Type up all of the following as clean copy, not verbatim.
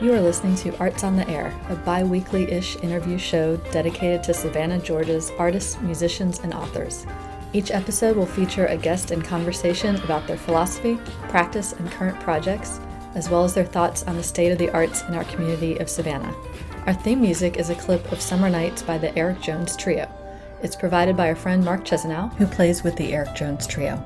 You are listening to Arts on the Air, a bi-weekly-ish interview show dedicated to Savannah, Georgia's artists, musicians, and authors. Each episode will feature a guest in conversation about their philosophy, practice, and current projects, as well as their thoughts on the state of the arts in our community of Savannah. Our theme music is a clip of Summer Nights by the Eric Jones Trio. It's provided by our friend Mark Chesanow, who plays with the Eric Jones Trio.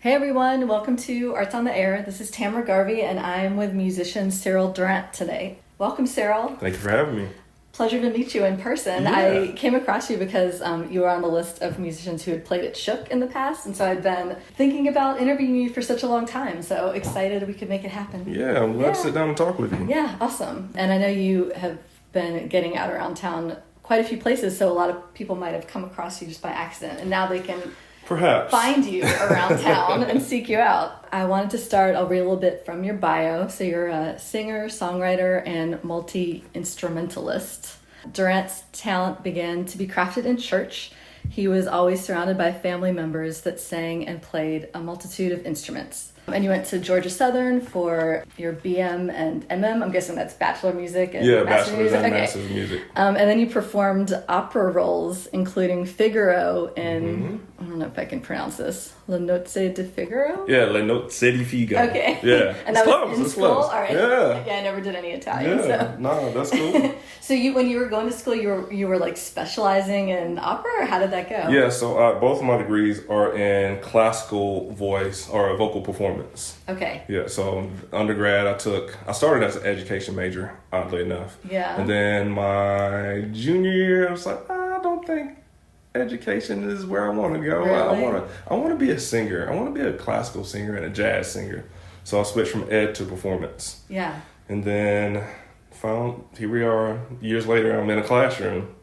Hey everyone, welcome to Arts on the Air. This is Tamara Garvey, and I'm with musician Cyril Durant today. Welcome, Cyril. Thank you for having me. Pleasure to meet you in person. Yeah. I came across you because you were on the list of musicians who had played at Shook in the past, and so I'd been thinking about interviewing you for such a long time, so excited we could make it happen. Yeah, I'm glad to sit down and talk with you. Yeah, awesome. And I know you have been getting out around town quite a few places, so a lot of people might have come across you just by accident, and now they can perhaps find you around town and seek you out. I wanted to start, I'll read a little bit from your bio. So you're a singer, songwriter, and multi-instrumentalist. Durant's talent began to be crafted in church. He was always surrounded by family members that sang and played a multitude of instruments. And you went to Georgia Southern for your BM and MM. I'm guessing that's Bachelor Music and Master Bachelor's Music. and Okay. Master's Music. And then you performed opera roles, including Figaro in, I don't know if I can pronounce this, La Nozze di Figaro? Yeah, Le Nozze di Figaro. Okay. Yeah. And that was in It's school? close. All right. Yeah. I never did any Italian. Yeah. So. No, that's cool. So when you were going to school, you were like specializing in opera, or how did that go? Yeah, so both of my degrees are in classical voice or vocal performance. Okay. Yeah, so undergrad I started as an education major, oddly enough. Yeah. And then my junior year, I was like, I don't think education is where I want to go. Really? I want to be a singer. I want to be a classical singer and a jazz singer. So I switched from ed to performance. Yeah. And then here we are, years later, I'm in a classroom.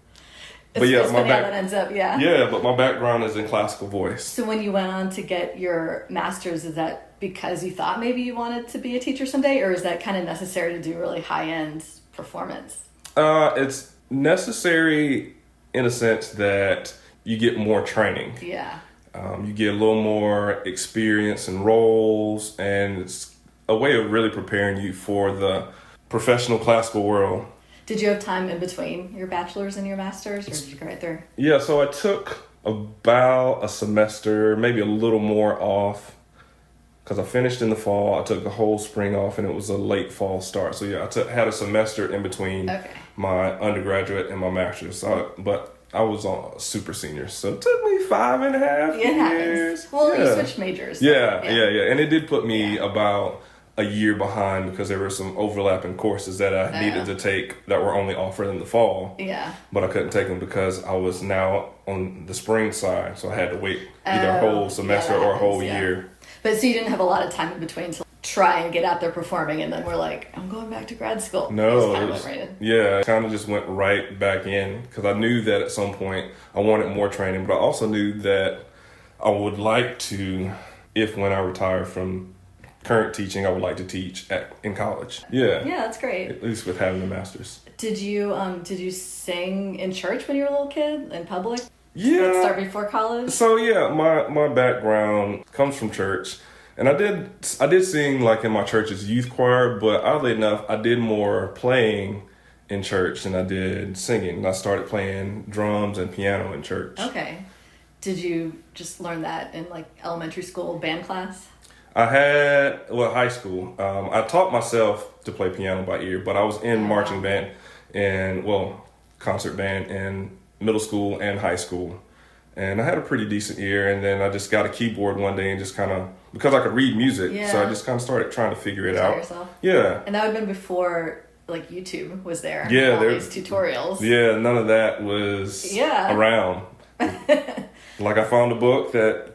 It's funny how that ends up, yeah. Yeah, but my background is in classical voice. So when you went on to get your master's, is that because you thought maybe you wanted to be a teacher someday, or is that kind of necessary to do really high-end performance? It's necessary in a sense that you get more training. Yeah. You get a little more experience and roles, and it's a way of really preparing you for the professional classical world. Did you have time in between your bachelor's and your master's, or did you go right there? Yeah, so I took about a semester, maybe a little more off, because I finished in the fall. I took the whole spring off, and it was a late fall start. So yeah, had a semester in between my undergraduate and my master's. But I was a super senior, so it took me 5.5 years. Happens. Well, you switched majors. So, yeah. And it did put me about a year behind because there were some overlapping courses that I needed to take that were only offered in the fall. Yeah. But I couldn't take them because I was now on the spring side, so I had to wait either a whole semester or a whole year. But so you didn't have a lot of time in between to try and get out there performing, and then we're like, I'm going back to grad school. No, I kind of just went right back in because I knew that at some point I wanted more training, but I also knew that I would like to, when I retire from current teaching, I would like to teach in college. Yeah, that's great. At least with having the master's. Did you sing in church when you were a little kid in public? Yeah. Did that start before college? So yeah, my background comes from church, and I did sing like in my church's youth choir, but oddly enough, I did more playing in church than I did singing. I started playing drums and piano in church. Okay. Did you just learn that in like elementary school band class? I had, high school. I taught myself to play piano by ear, but I was in marching band and, concert band in middle school and high school. And I had a pretty decent ear, and then I just got a keyboard one day and just kind of, because I could read music, so I just kind of started trying to figure it out. Yourself. Yeah. And that would have been before, like, YouTube was there. Yeah. All these tutorials. Yeah, none of that was around. Like, I found a book that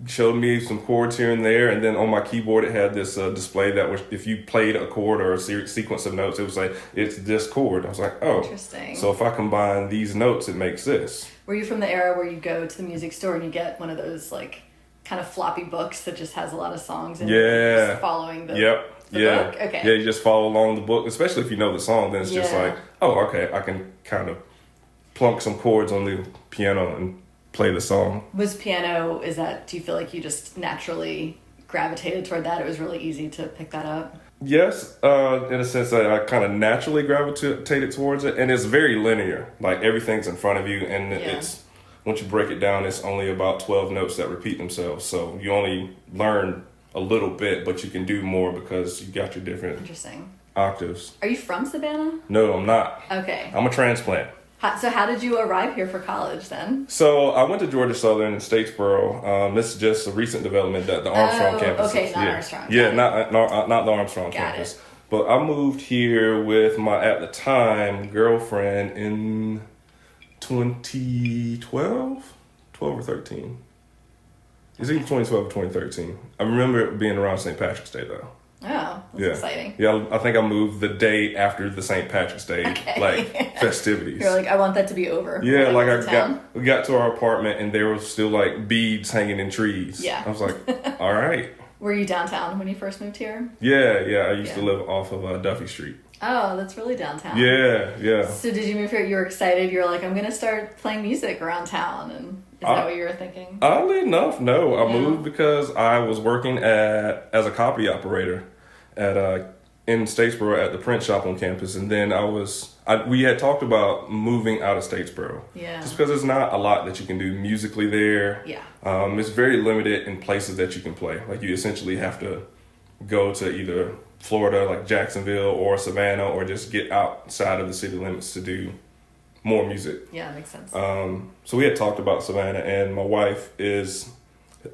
showed me some chords here and there, and then on my keyboard it had this display that was, if you played a chord or a sequence of notes, it was like, it's this chord. I was like, oh, interesting. So if I combine these notes, it makes this. Were you from the era where you go to the music store and you get one of those like kind of floppy books that just has a lot of songs and you're just following the book? Okay. Yeah, you just follow along the book, especially if you know the song, then it's just like, oh, okay, I can kind of plunk some chords on the piano and play the song. Was piano, do you feel like you just naturally gravitated toward that? It was really easy to pick that up? Yes, in a sense that I kind of naturally gravitated towards it, and it's very linear. Like everything's in front of you, and it's once you break it down, it's only about 12 notes that repeat themselves. So you only learn a little bit, but you can do more because you got your different octaves. Are you from Savannah? No, I'm not. Okay. I'm a transplant. So how did you arrive here for college then? So I went to Georgia Southern in Statesboro. This is just a recent development that the Armstrong campus. Okay, not Armstrong. Yeah, not the Armstrong campus. It. But I moved here with my, at the time, girlfriend in 2012? 12 or 13. It's either 2012 or 2013. I remember it being around St. Patrick's Day though. Oh, that's exciting. Yeah, I think I moved the day after the St. Patrick's Day, festivities. You're like, I want that to be over. Yeah, we got to our apartment and there was still like beads hanging in trees. Yeah. I was like, all right. Were you downtown when you first moved here? Yeah. I used to live off of Duffy Street. Oh, that's really downtown. Yeah. So did you move here? You were excited. You were like, I'm going to start playing music around town. And is that what you were thinking? Oddly enough, no. I moved because I was working as a copy operator in Statesboro at the print shop on campus. And then we had talked about moving out of Statesboro. Yeah. Just because there's not a lot that you can do musically there. Yeah. It's very limited in places that you can play. Like you essentially have to go to either Florida, like Jacksonville or Savannah, or just get outside of the city limits to do more music. Yeah, that makes sense. So we had talked about Savannah, and my wife is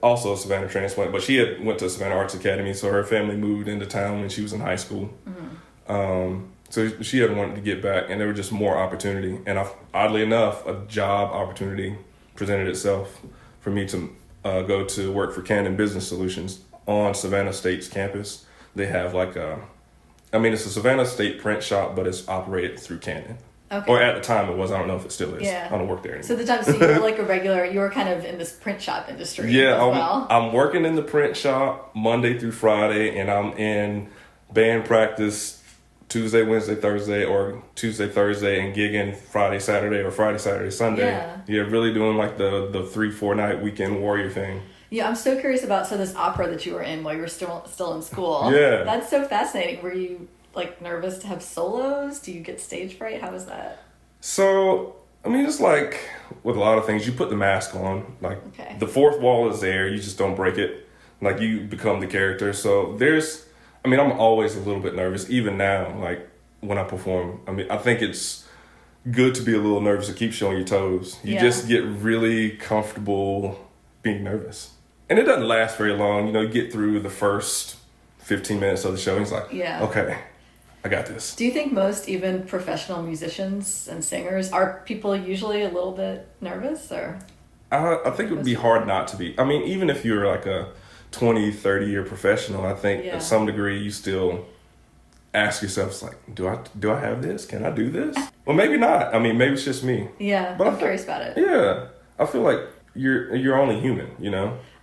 also a Savannah transplant, but she had went to Savannah Arts Academy, so her family moved into town when she was in high school. Mm-hmm. So she had wanted to get back, and there was just more opportunity. And oddly enough, a job opportunity presented itself for me to go to work for Canon Business Solutions on Savannah State's campus. They have it's a Savannah State print shop, but it's operated through Canon. Okay. Or at the time it was. I don't know if it still is. Yeah. I don't work there anymore. So you were like you were kind of in this print shop industry as well. I'm working in the print shop Monday through Friday, and I'm in band practice Tuesday, Wednesday, Thursday, or Tuesday, Thursday, and gigging Friday, Saturday, or Friday, Saturday, Sunday. Yeah, really doing like the 3-4 night weekend warrior thing. Yeah, I'm so curious about this opera that you were in while you were still in school. Yeah. That's so fascinating. Were you like nervous to have solos? Do you get stage fright? How was that? So, it's like with a lot of things, you put the mask on. Like the fourth wall is there, you just don't break it. Like you become the character. So I'm always a little bit nervous, even now, like when I perform. I think it's good to be a little nervous to keep showing your toes. You just get really comfortable being nervous. And it doesn't last very long. You get through the first 15 minutes of the show. And it's like, okay, I got this. Do you think most even professional musicians and singers, are people usually a little bit nervous? Or I think it would be hard not to be. Even if you're like a 20, 30 year professional, I think at some degree you still ask yourself, it's like, do I have this? Can I do this? Well, maybe not. Maybe it's just me. Yeah, but I'm curious about it. Yeah, I feel like you're only human,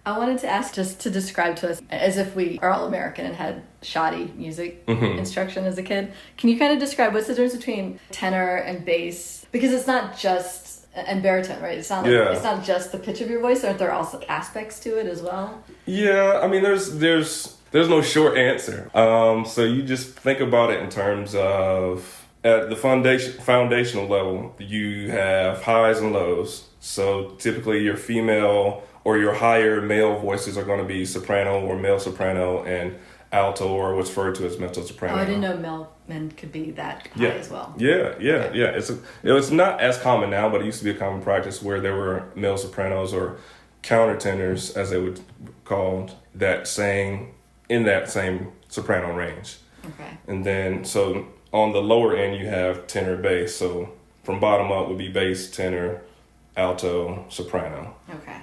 I wanted to ask, just to describe to us, as if we are all American and had shoddy music instruction as a kid. Can you kind of describe what's the difference between tenor and bass? Because it's not just, and baritone, right? It's not it's not just the pitch of your voice. Aren't there also aspects to it as well? Yeah, there's no short answer. So you just think about it in terms of at the foundational level, you have highs and lows. So typically your female or your higher male voices are going to be soprano or male soprano, and alto, or what's referred to as mezzo soprano. Oh, I didn't know male men could be that high as well. Yeah. It's not as common now, but it used to be a common practice where there were male sopranos or countertenors, as they would called, that sang in that same soprano range. Okay. And then, so on the lower end, you have tenor, bass. So from bottom up would be bass, tenor, alto, soprano. Okay.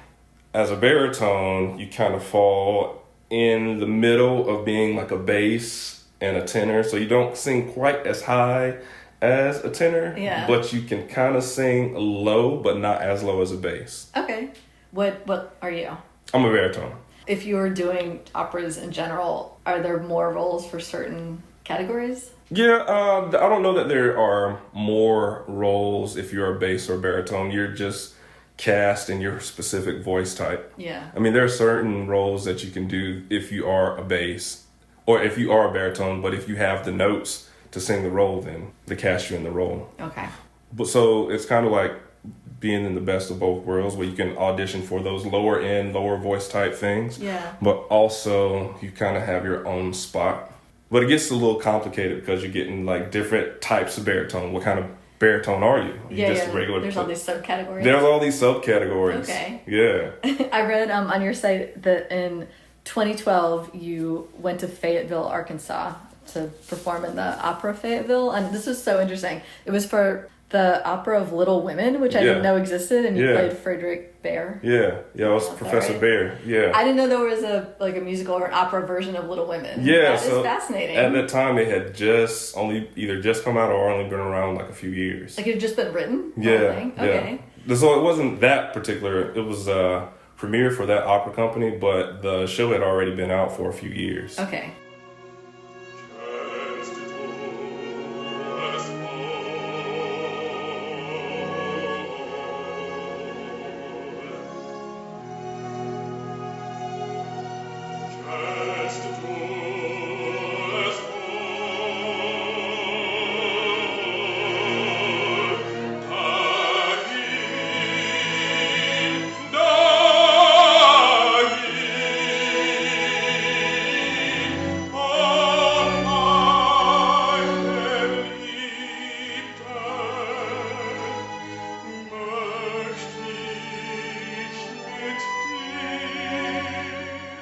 As a baritone, you kind of fall in the middle of being like a bass and a tenor. So you don't sing quite as high as a tenor, but you can kind of sing low, but not as low as a bass. Okay. What are you? I'm a baritone. If you were doing operas in general, are there more roles for certain categories? Yeah, I don't know that there are more roles if you're a bass or baritone. You're just cast in your specific voice type. Yeah. I mean, there are certain roles that you can do if you are a bass or if you are a baritone, but if you have the notes to sing the role, then they cast you in the role. Okay. But so it's kind of like being in the best of both worlds, where you can audition for those lower end, lower voice type things. Yeah. But also you kind of have your own spot. But it gets a little complicated because you're getting like different types of baritone. What kind of baritone are you? Yeah. There's all these subcategories. There's all these subcategories. Okay. Yeah. I read on your site that in 2012 you went to Fayetteville, Arkansas to perform in the Opera Fayetteville, and this was so interesting. It was for the Opera of Little Women, which I didn't know existed, and you played Friedrich Bhaer. Yeah, I was Professor Bhaer. Yeah, I didn't know there was a musical or an opera version of Little Women. Yeah, that is fascinating. At that time, it had either just come out or only been around like a few years. Like it had just been written. Yeah, Okay. So it wasn't that particular. It was premiere for that opera company, but the show had already been out for a few years. Okay.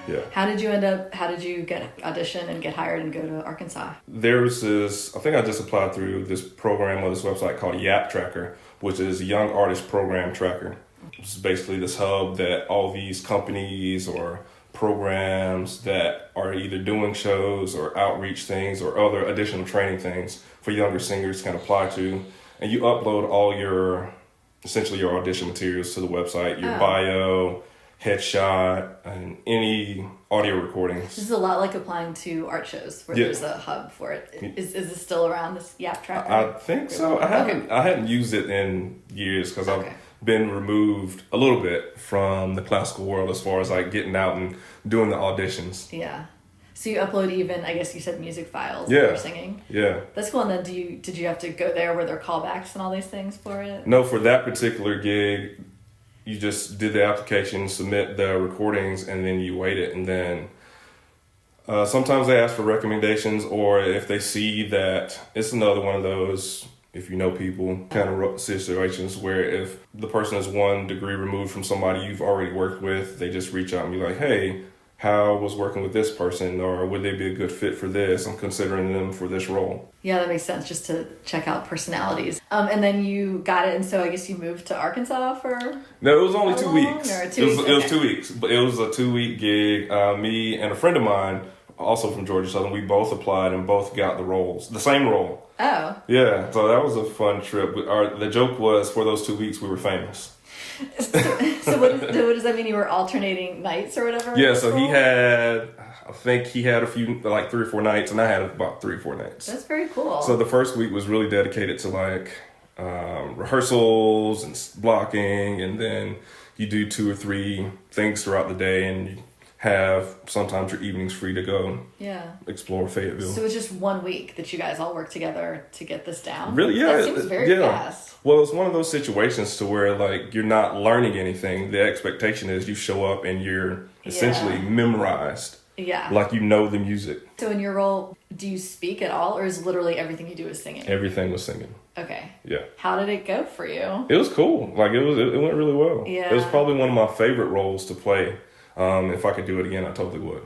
Yeah. How did you get audition and get hired and go to Arkansas? There was I think I just applied through this program or this website called Yap Tracker, which is a Young Artist Program Tracker. It's basically this hub that all these companies or programs that are either doing shows or outreach things or other additional training things for younger singers can apply to. And you upload all essentially your audition materials to the website, your bio, headshot, and any audio recordings. This is a lot like applying to art shows where there's a hub for it. Is this still around, this Yap Tracker? I think so. I hadn't used it in years because I've been removed a little bit from the classical world as far as like getting out and doing the auditions. Yeah. So you upload even, I guess you said, music files that you're singing? Yeah. That's cool. And then did you have to go there where there are callbacks and all these things for it? No, for that particular gig, you just did the application, submit the recordings, and then you wait it. And then sometimes they ask for recommendations, or if they see that it's another one of those, if you know people, kind of situations where if the person is 1 degree removed from somebody you've already worked with, they just reach out and be like, hey, how was working with this person, or would they be a good fit for this? I'm considering them for this role. Yeah, that makes sense, just to check out personalities. And then you got it, and so I guess you moved to Arkansas for... No, it was only 2 weeks. It was 2 weeks, but it was a 2-week gig. Me and a friend of mine, also from Georgia Southern, we both applied and both got the same role. Oh. Yeah, so that was a fun trip. The joke was, for those 2 weeks, we were famous. So what does that mean? You were alternating nights or whatever? Yeah, so I think he had a few, like 3 or 4 nights, and I had about 3 or 4 nights. That's very cool. So the first week was really dedicated to like rehearsals and blocking, and then you do 2 or 3 things throughout the day, and you have sometimes your evenings free to go explore Fayetteville. So it's just 1 week that you guys all work together to get this down? Really? Yeah. That seems very fast. Well, it's one of those situations to where like you're not learning anything. The expectation is you show up and you're essentially memorized. Yeah. Like you know the music. So in your role, do you speak at all, or is literally everything you do is singing? Everything was singing. Okay. Yeah. How did it go for you? It was cool. Like it went really well. Yeah. It was probably one of my favorite roles to play. If I could do it again, I totally would.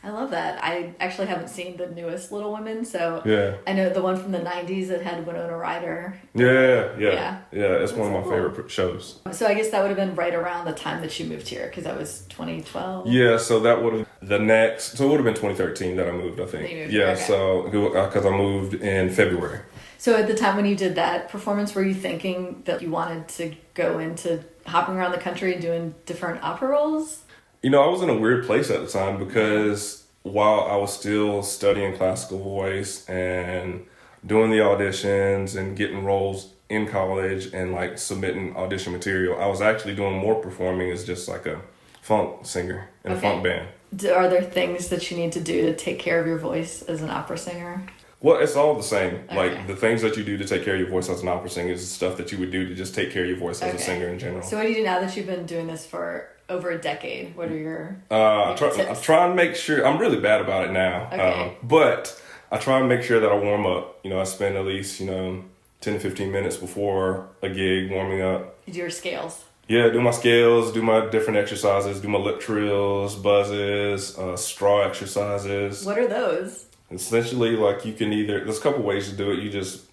I love that. I actually haven't seen the newest Little Women, so I know the one from the 90s that had Winona Ryder. Yeah. It's one of my favorite shows. So I guess that would have been right around the time that you moved here, because that was 2012. Yeah, so that would have it would have been 2013 that I moved, I think. So because I moved in February. So at the time when you did that performance, were you thinking that you wanted to go into hopping around the country and doing different opera roles? You know, I was in a weird place at the time because while I was still studying classical voice and doing the auditions and getting roles in college and like submitting audition material, I was actually doing more performing as just like a funk singer in a funk band. Are there things that you need to do to take care of your voice as an opera singer? Well, it's all the same. Okay. Like the things that you do to take care of your voice as an opera singer is the stuff that you would do to just take care of your voice as a singer in general. So what do you do now that you've been doing this for over a decade? What are your I try and make sure, I'm really bad about it now, but I try and make sure that I warm up. You know, I spend at least, 10 to 15 minutes before a gig warming up. You do your scales? Yeah, do my scales, do my different exercises, do my lip trills, buzzes, straw exercises. What are those? Essentially, like you can there's a couple ways to do it. You just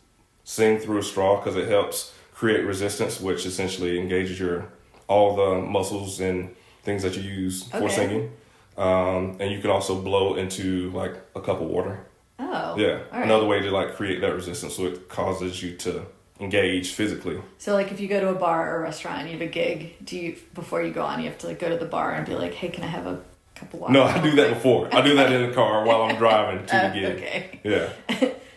sing through a straw because it helps create resistance, which essentially engages all the muscles and things that you use for singing. And you can also blow into like a cup of water. Oh. Yeah. All right. Another way to like create that resistance so it causes you to engage physically. So like if you go to a bar or a restaurant and you have a gig, before you go on, you have to like go to the bar and be like, hey, can I have a cup of water? No, I do that before. I do that in the car while I'm driving to the gig. Okay. Yeah.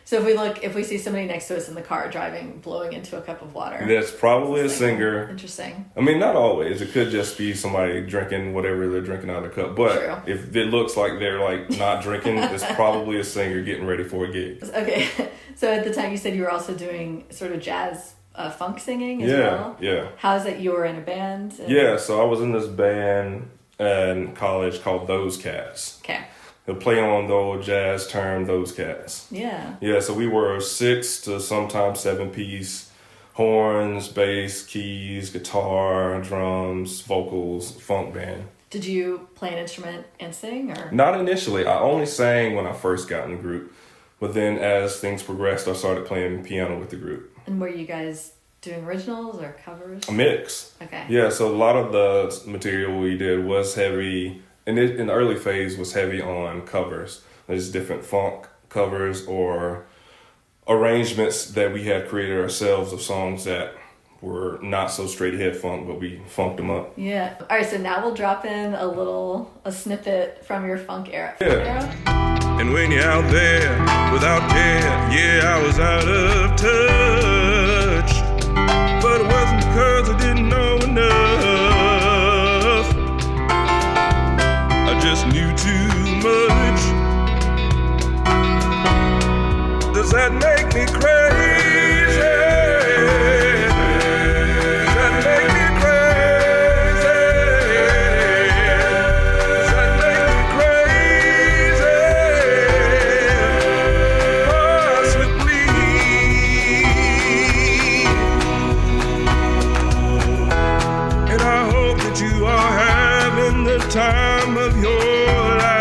So if we see somebody next to us in the car driving, blowing into a cup of water. That's probably a singer. Interesting. I mean, not always. It could just be somebody drinking whatever they're drinking out of the cup. But True. if it looks like they're like not drinking, it's probably a singer getting ready for a gig. Okay. So at the time you said you were also doing sort of jazz funk singing as well? Yeah. How's it you were in a band? Yeah, so I was in this band in college called Those Cats. Okay. They'll play on the old jazz term, Those Cats. Yeah. Yeah, so we were 6 to sometimes 7-piece, horns, bass, keys, guitar, drums, vocals, funk band. Did you play an instrument and sing, or? Not initially. I only sang when I first got in the group. But then as things progressed, I started playing piano with the group. And were you guys doing originals or covers? A mix. Okay. Yeah, so a lot of the material we did was heavy, in the early phase was heavy on covers. There's different funk covers or arrangements that we had created ourselves of songs that were not so straight ahead funk, but we funked them up. Yeah. All right, so now we'll drop in a snippet from your funk era. Yeah. And when you're out there without care, yeah, I was out of touch. But it wasn't because I didn't know enough. I just knew too much. Does that make me crazy? Does that make me crazy? Does that make me crazy? Possibly. And I hope that you are having the time of your life.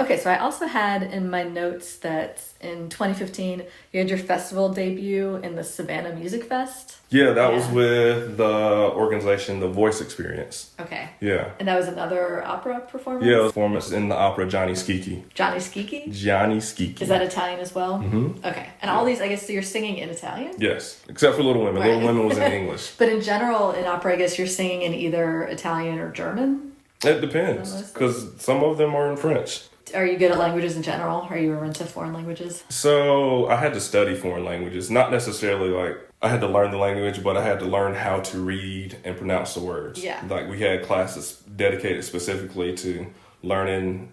Okay, so I also had in my notes that in 2015 you had your festival debut in the Savannah Music Fest. Yeah, that was with the organization The Voice Experience. Okay. Yeah. And that was another opera performance? Yeah, it was a performance in the opera Johnny Schicchi. Johnny Schicchi? Johnny Schicchi. Is that Italian as well? Mm-hmm. Okay. And all these, I guess, so you're singing in Italian? Yes, except for Little Women. Right. Little Women was in English. But in general, in opera, I guess you're singing in either Italian or German? It depends, because some of them are in French. Are you good at languages in general? Are you into foreign languages? So I had to study foreign languages. Not necessarily like I had to learn the language, but I had to learn how to read and pronounce the words. Yeah. Like we had classes dedicated specifically to learning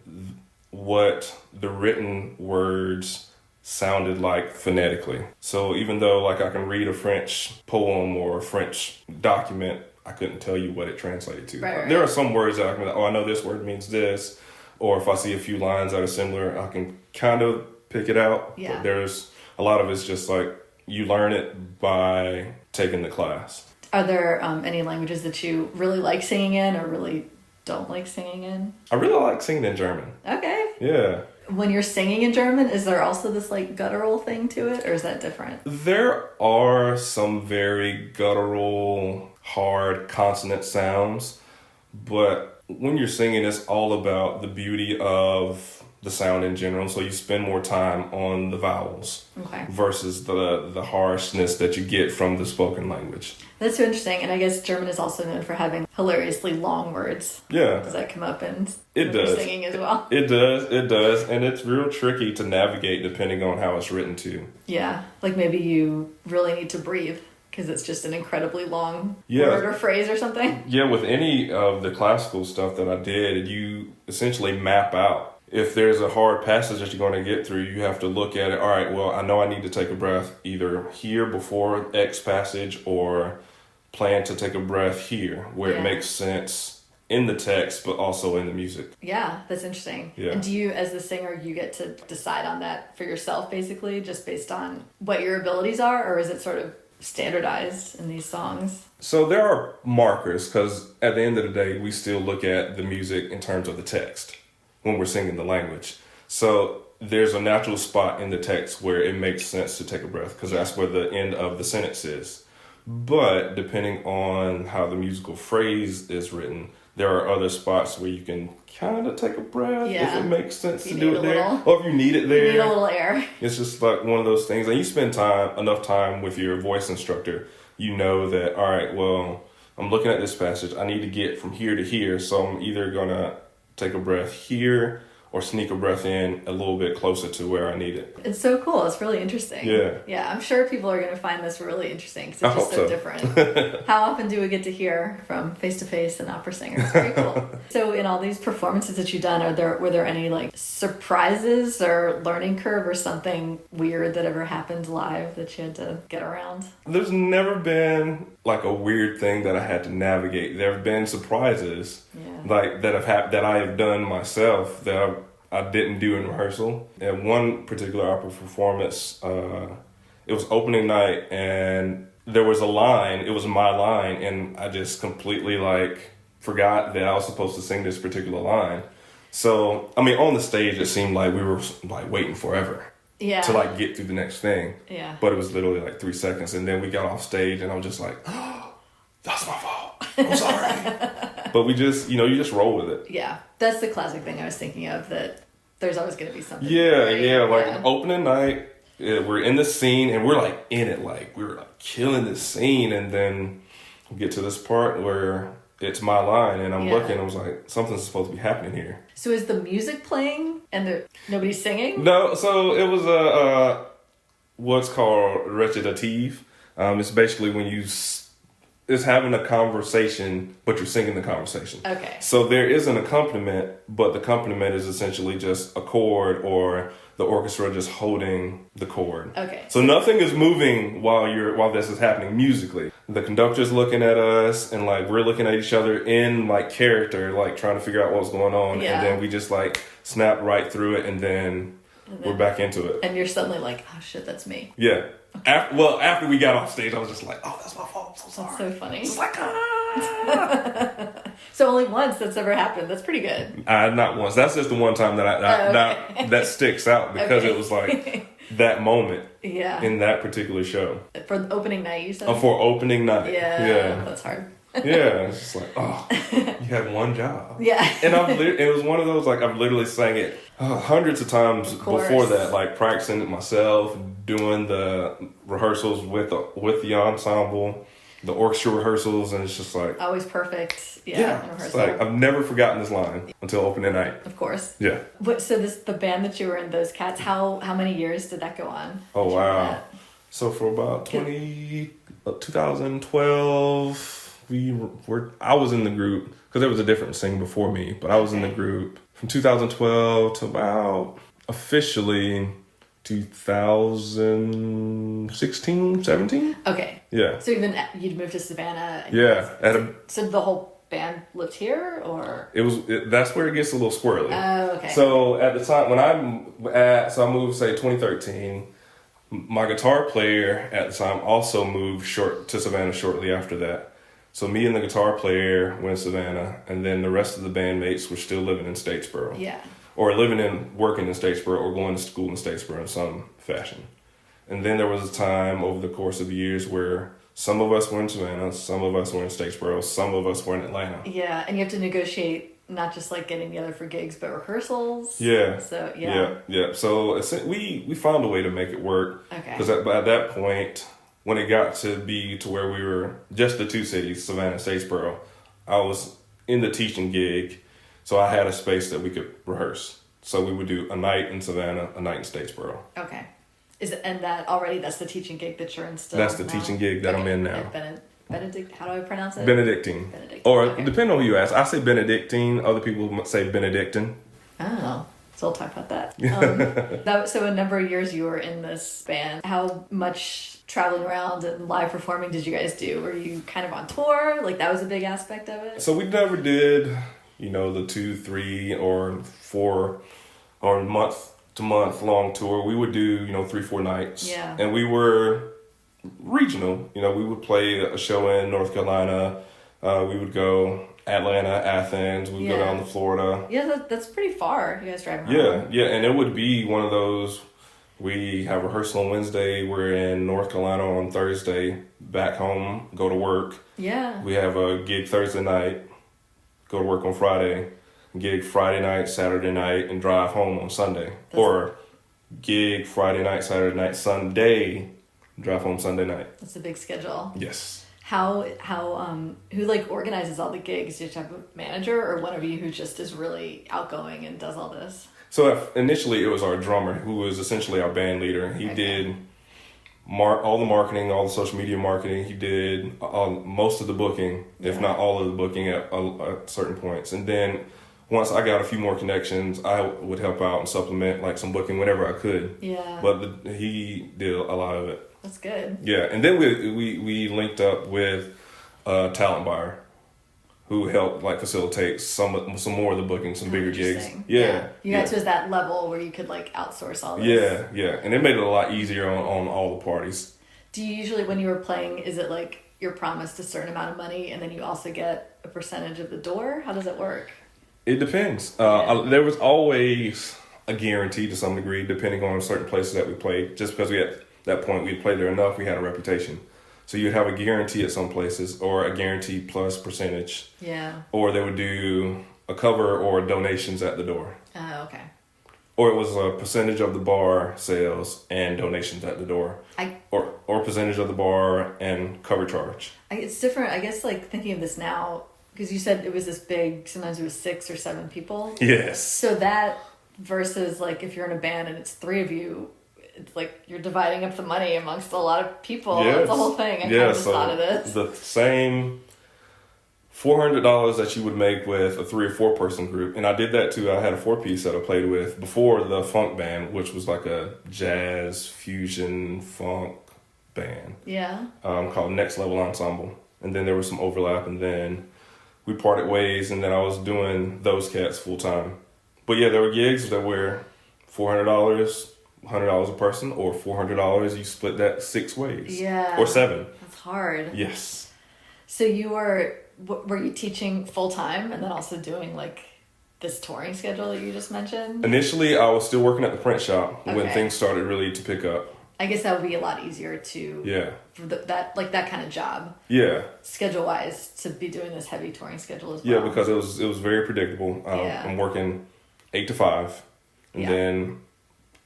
what the written words sounded like phonetically. So even though like I can read a French poem or a French document, I couldn't tell you what it translated to. Right. There are some words that I can, I know this word means this. Or if I see a few lines that are similar, I can kind of pick it out. Yeah. But there's a lot of it's just like you learn it by taking the class. Are there any languages that you really like singing in or really don't like singing in? I really like singing in German. Okay. Yeah. When you're singing in German, is there also this like guttural thing to it, or is that different? There are some very guttural, hard consonant sounds, but when you're singing, it's all about the beauty of the sound in general. So you spend more time on the vowels versus the harshness that you get from the spoken language. That's so interesting. And I guess German is also known for having hilariously long words. Yeah. Does that come up in singing as well? It does. And it's real tricky to navigate depending on how it's written too. Yeah. Like maybe you really need to breathe because it's just an incredibly long word or phrase or something. Yeah, with any of the classical stuff that I did, you essentially map out. If there's a hard passage that you're going to get through, you have to look at it. All right, well, I know I need to take a breath either here before X passage or plan to take a breath here where it makes sense in the text, but also in the music. Yeah, that's interesting. Yeah. And do you, as the singer, you get to decide on that for yourself, basically, just based on what your abilities are, or is it sort of standardized in these songs? So there are markers, because at the end of the day, we still look at the music in terms of the text when we're singing the language. So there's a natural spot in the text where it makes sense to take a breath, because that's where the end of the sentence is. But depending on how the musical phrase is written, there are other spots where you can kind of take a breath if it makes sense to do it there. Or if you need it there. You need a little air. It's just like one of those things. And you spend enough time with your voice instructor, you know that, all right, well, I'm looking at this passage. I need to get from here to here. So I'm either going to take a breath here or sneak a breath in a little bit closer to where I need it. It's so cool. It's really interesting. Yeah. Yeah, I'm sure people are going to find this really interesting because it's just so different. How often do we get to hear from face-to-face and opera singers? Very cool. So in all these performances that you've done, were there any like surprises or learning curve or something weird that ever happened live that you had to get around? There's never been like a weird thing that I had to navigate. There have been surprises like that I have done myself that I didn't do in rehearsal. At one particular opera performance, it was opening night and there was a line, it was my line, and I just completely like forgot that I was supposed to sing this particular line. So, I mean, on the stage, it seemed like we were like waiting forever. Yeah. To like get through the next thing. Yeah. But it was literally like 3 seconds, and then we got off stage and I was just like, oh, that's my fault. I'm sorry. But we just, you just roll with it. Yeah. That's the classic thing I was thinking of, that there's always going to be something. Like opening night, we're in the scene and we're like in it, like we're like killing this scene, and then we get to this part where it's my line and I'm looking, I was like, something's supposed to be happening here. So is the music playing and nobody's singing? No, so it was a what's called recitative. It's basically when it's having a conversation, but you're singing the conversation. Okay. So there is an accompaniment, but the accompaniment is essentially just a chord or the orchestra just holding the chord. Okay. So nothing is moving while this is happening musically. The conductor's looking at us and like we're looking at each other in like character, like trying to figure out what's going on. Yeah. And then we just like snap right through it and then we're back into it. And you're suddenly like, oh shit, that's me. Yeah. Okay. After we got off stage, I was just like, oh, that's my fault. I'm so sorry. That's so funny. It's like, So only once that's ever happened. That's pretty good. Not once. That's just the one time that sticks out because it was like that moment in that particular show. For the opening night, you said? For opening night. Yeah. That's hard. Yeah, it's just like, oh, you had one job. Yeah. And it was one of those, like, I've literally sang it hundreds of times before that, like, practicing it myself, doing the rehearsals with the ensemble, the orchestra rehearsals, and it's just like... Always perfect. Yeah. It's like, I've never forgotten this line until opening night. Of course. Yeah. So the band that you were in, Those Cats, how many years did that go on? Oh, wow. So for about 2012... I was in the group because there was a different singer before me, but I was in the group from 2012 to about officially 2016, 17. Okay. Yeah. So you'd moved to Savannah. So the whole band lived here, or that's where it gets a little squirrely. Oh, okay. So at the time when I moved, say 2013. My guitar player at the time also moved to Savannah shortly after that. So me and the guitar player went to Savannah, and then the rest of the bandmates were still living in Statesboro. Yeah. Or working in Statesboro, or going to school in Statesboro in some fashion. And then there was a time over the course of the years where some of us were in Savannah, some of us were in Statesboro, some of us were in Atlanta. Yeah, and you have to negotiate not just like getting together for gigs, but rehearsals. Yeah. So yeah. So we found a way to make it work. Okay. Because at that point, when it got to be to where we were just the two cities, Savannah and Statesboro, I was in the teaching gig, so I had a space that we could rehearse. So we would do a night in Savannah, a night in Statesboro. Okay. That's the teaching gig that you're in still? That's the teaching gig that I'm in now. Benedict, how do I pronounce it? Benedictine. Or depending on who you ask. I say Benedictine. Other people say Benedictine. Oh, so we'll talk about that. So a number of years you were in this band. How much traveling around and live performing did you guys do? Were you kind of on tour? Like that was a big aspect of it? So we never did, the 2, 3, or 4 or month-to-month long tour. We would do, 3, 4 nights. Yeah. And we were regional. We would play a show in North Carolina. We would go Atlanta, Athens. We would go down to Florida. Yeah, that's pretty far. You guys drive around. Yeah. And it would be one of those, we have rehearsal on Wednesday. We're in North Carolina on Thursday. Back home, go to work. Yeah. We have a gig Thursday night. Go to work on Friday. Gig Friday night, Saturday night, and drive home on Sunday. Or gig Friday night, Saturday night, Sunday. Drive home Sunday night. That's a big schedule. Yes. How who like organizes all the gigs? Do you have a manager or one of you who just is really outgoing and does all this? So initially it was our drummer who was essentially our band leader. He did all the marketing, all the social media marketing. He did most of the booking, if not all of the booking at certain points. And then once I got a few more connections, I would help out and supplement like some booking whenever I could. Yeah. But he did a lot of it. That's good. Yeah, and then we linked up with a talent buyer who helped like facilitate some more of the booking, some bigger gigs. Yeah. You got to that level where you could like outsource all this. Yeah, and it made it a lot easier on all the parties. Do you usually, when you were playing, is it like you're promised a certain amount of money and then you also get a percentage of the door? How does it work? It depends. There was always a guarantee to some degree, depending on certain places that we played. Just because at that point we'd played there enough, we had a reputation. So you'd have a guarantee at some places, or a guarantee plus percentage. Yeah. Or they would do a cover or donations at the door. Oh, okay. Or it was a percentage of the bar sales and donations at the door. Or percentage of the bar and cover charge. It's different, I guess, like thinking of this now, because you said it was this big, sometimes it was 6 or 7 people. Yes. So that versus like if you're in a band and it's 3 of you, it's like you're dividing up the money amongst a lot of people. Yes. It's the whole thing. I kind of just thought of this. The same $400 that you would make with a 3 or 4 person group. And I did that too. I had a 4-piece that I played with before the funk band, which was like a jazz fusion funk band. Yeah. Called Next Level Ensemble. And then there was some overlap, and then we parted ways, and then I was doing those cats full time. But yeah, there were gigs that were $400, $100 a person, or $400 you split that 6 ways. Yeah. Or 7. That's hard. Yes. So were you teaching full time and then also doing like this touring schedule that you just mentioned? Initially, I was still working at the print shop when things started really to pick up. I guess that would be a lot easier to for that kind of job. Yeah. Schedule wise, to be doing this heavy touring schedule as well. Yeah, because it was very predictable. I'm working 8 to 5, and then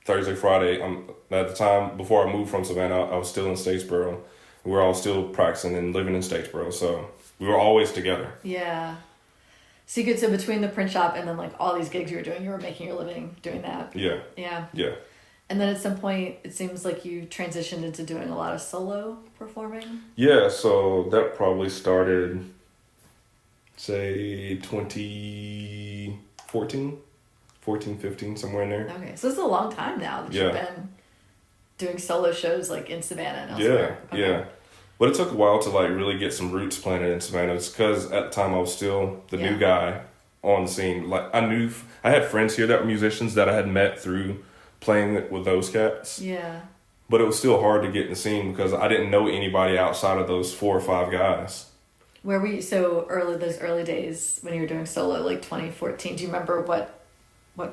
Thursday, Friday. At the time before I moved from Savannah, I was still in Statesboro. We were all still practicing and living in Statesboro, so we were always together. Yeah. So between the print shop and then like all these gigs you were doing, you were making your living doing that. Yeah. Yeah. Yeah. And then at some point, it seems like you transitioned into doing a lot of solo performing. Yeah, so that probably started, say, 2014, 15, somewhere in there. Okay, so this is a long time now that you've been doing solo shows like in Savannah and elsewhere. Yeah, yeah. But it took a while to like really get some roots planted in Savannah. It's because at the time I was still the new guy on the scene. Like I had friends here that were musicians that I had met through playing with those cats. Yeah. But it was still hard to get in the scene because I didn't know anybody outside of those 4 or 5 guys. Where were you those early days when you were doing solo, like 2014? Do you remember what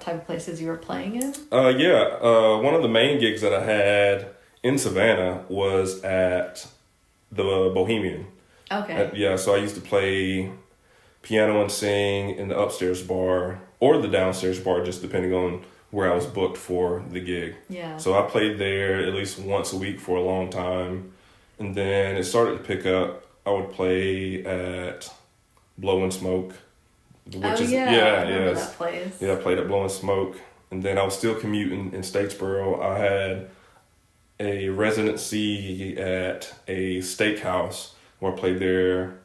type of places you were playing in? One of the main gigs that I had in Savannah was at the Bohemian. Okay. So I used to play piano and sing in the upstairs bar or the downstairs bar, just depending on where I was booked for the gig. Yeah. So I played there at least once a week for a long time. And then it started to pick up. I would play at Blow and Smoke. I remember that place. Yeah, I played at Blow and Smoke. And then I was still commuting in Statesboro. I had a residency at a steakhouse where I played there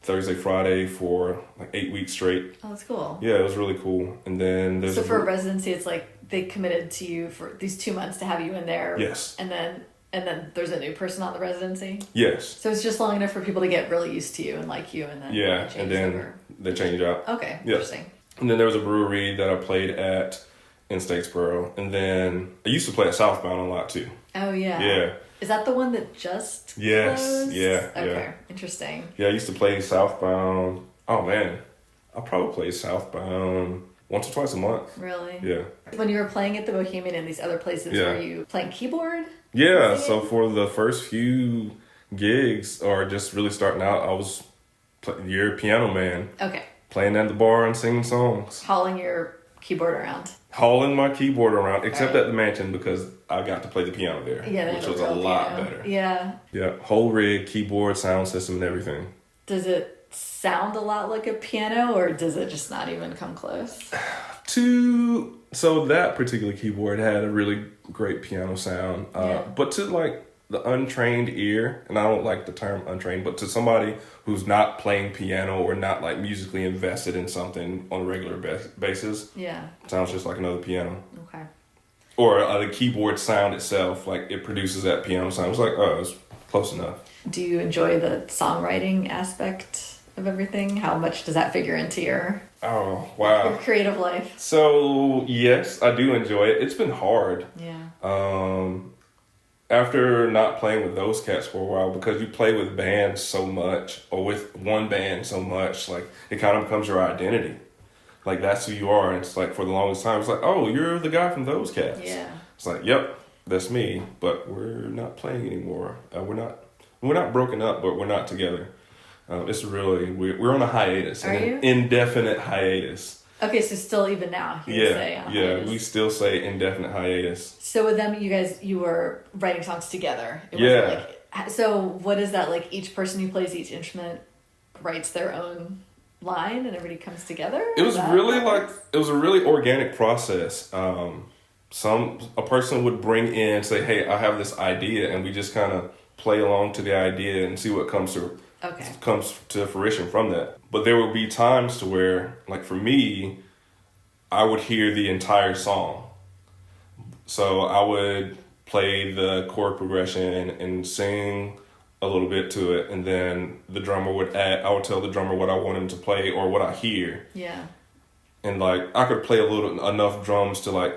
Thursday, Friday for like 8 weeks straight. Oh, that's cool. Yeah, it was really cool. And then so for a residency, it's like they committed to you for these 2 months to have you in there. Yes. And then there's a new person on the residency. Yes. So it's just long enough for people to get really used to you and like you, and then they change out. Okay, interesting. And then there was a brewery that I played at in Statesboro, and then I used to play at Southbound a lot too. Oh yeah. Yeah. Is that the one that just closed? Yeah. Okay, interesting. Yeah, I used to play Southbound. Oh man, I probably played Southbound once or twice a month. Really? Yeah. When you were playing at the Bohemian and these other places, were you playing keyboard? Yeah, so for the first few gigs, or just really starting out, I was your piano man. Okay. Playing at the bar and singing songs. Hauling your keyboard around. Hauling my keyboard around, except at the mansion, because I got to play the piano there, which was a lot better. Yeah. Yeah, whole rig, keyboard, sound system, and everything. Does it sound a lot like a piano, or does it just not even come close? So that particular keyboard had a really great piano sound, but to like the untrained ear, and I don't like the term untrained, but to somebody who's not playing piano or not like musically invested in something on a regular basis, sounds just like another piano. Okay. Or the keyboard sound itself, like it produces that piano sound. It's like, oh, it's close enough. Do you enjoy the songwriting aspect of everything? How much does that figure into your your creative life? So yes, I do enjoy it. It's been hard. Yeah. After not playing with those cats for a while, because you play with bands so much, or with one band so much, like it kind of becomes your identity. Like that's who you are. And it's like for the longest time, it's like, oh, you're the guy from those cats. Yeah. It's like, yep, that's me. But we're not playing anymore. We're not broken up, but we're not together. It's really we're on a hiatus. Are you? Indefinite hiatus. Okay, so still even now, we still say indefinite hiatus. So with them, you were writing songs together. So what is that like? Each person who plays each instrument writes their own line, and everybody comes together. It was a really organic process. A person would bring in, say, "Hey, I have this idea," and we just kind of play along to the idea and see what comes to fruition from that. But there would be times to where, like for me, I would hear the entire song. So I would play the chord progression and sing a little bit to it, and then the drummer would I would tell the drummer what I want him to play or what I hear. Yeah. And like I could play enough drums to like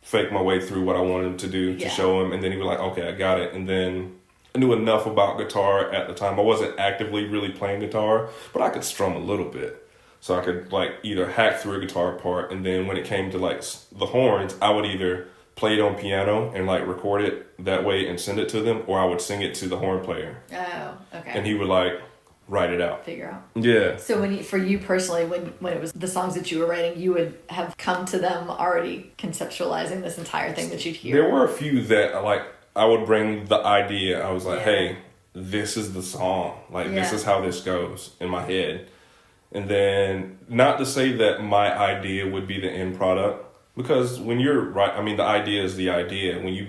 fake my way through what I wanted him to do to show him, and then he'd be like, okay, I got it. And then I knew enough about guitar at the time. I wasn't actively really playing guitar, but I could strum a little bit. So I could like either hack through a guitar part, and then when it came to like the horns, I would either play it on piano and like record it that way and send it to them, or I would sing it to the horn player. Oh, okay. And he would like write it out. Figure out. Yeah. So for you personally, when it was the songs that you were writing, you would have come to them already conceptualizing this entire thing that you'd hear? There were a few that like I would bring the idea. I was like, hey, this is the song. Like, this is how this goes in my head. And then, not to say that my idea would be the end product, because when you're right, I mean, the idea is the idea. When you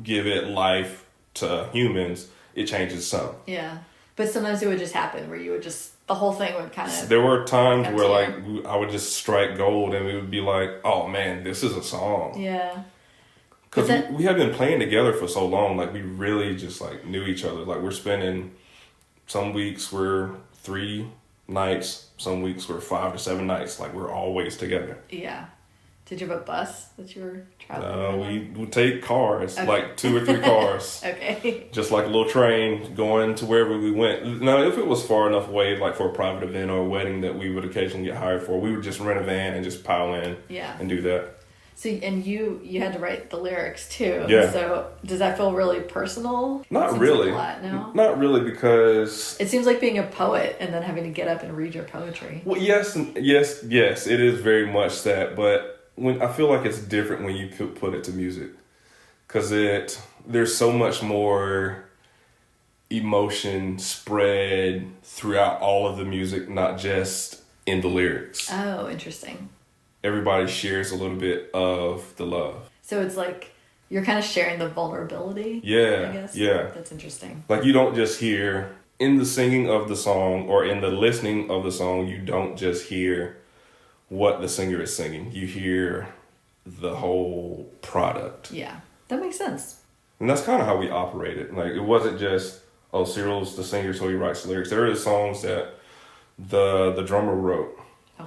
give it life to humans, it changes some. Yeah. But sometimes it would just happen where you would just, the whole thing would kind of... There were times where, like, I would just strike gold and it would be like, oh, man, this is a song. Yeah. Because we had been playing together for so long, like we really just like knew each other. Like we're spending, some weeks we're 3 nights, some weeks we're 5 to 7 nights. Like we're always together. Yeah. Did you have a bus that you were traveling? No, we would take cars, like 2 or 3 cars. Okay. Just like a little train going to wherever we went. Now, if it was far enough away, like for a private event or a wedding that we would occasionally get hired for, we would just rent a van and just pile in and do that. So, and you had to write the lyrics too. Yeah. So does that feel really personal? Not really. Like a lot, no? Not really, because It seems like being a poet and then having to get up and read your poetry. well, yes, it is very much that. But when I feel like it's different when you put it to music, because there's so much more emotion spread throughout all of the music, not just in the lyrics. Oh, interesting. Everybody shares a little bit of the love. So it's like you're kind of sharing the vulnerability. Yeah, I guess. yeah. That's interesting. Like you don't just hear in the singing of the song or in the listening of the song, you don't just hear what the singer is singing. You hear the whole product. Yeah, that makes sense. And that's kind of how we operated. Like it wasn't just, oh, Cyril's the singer, so he writes the lyrics. There are songs that the drummer wrote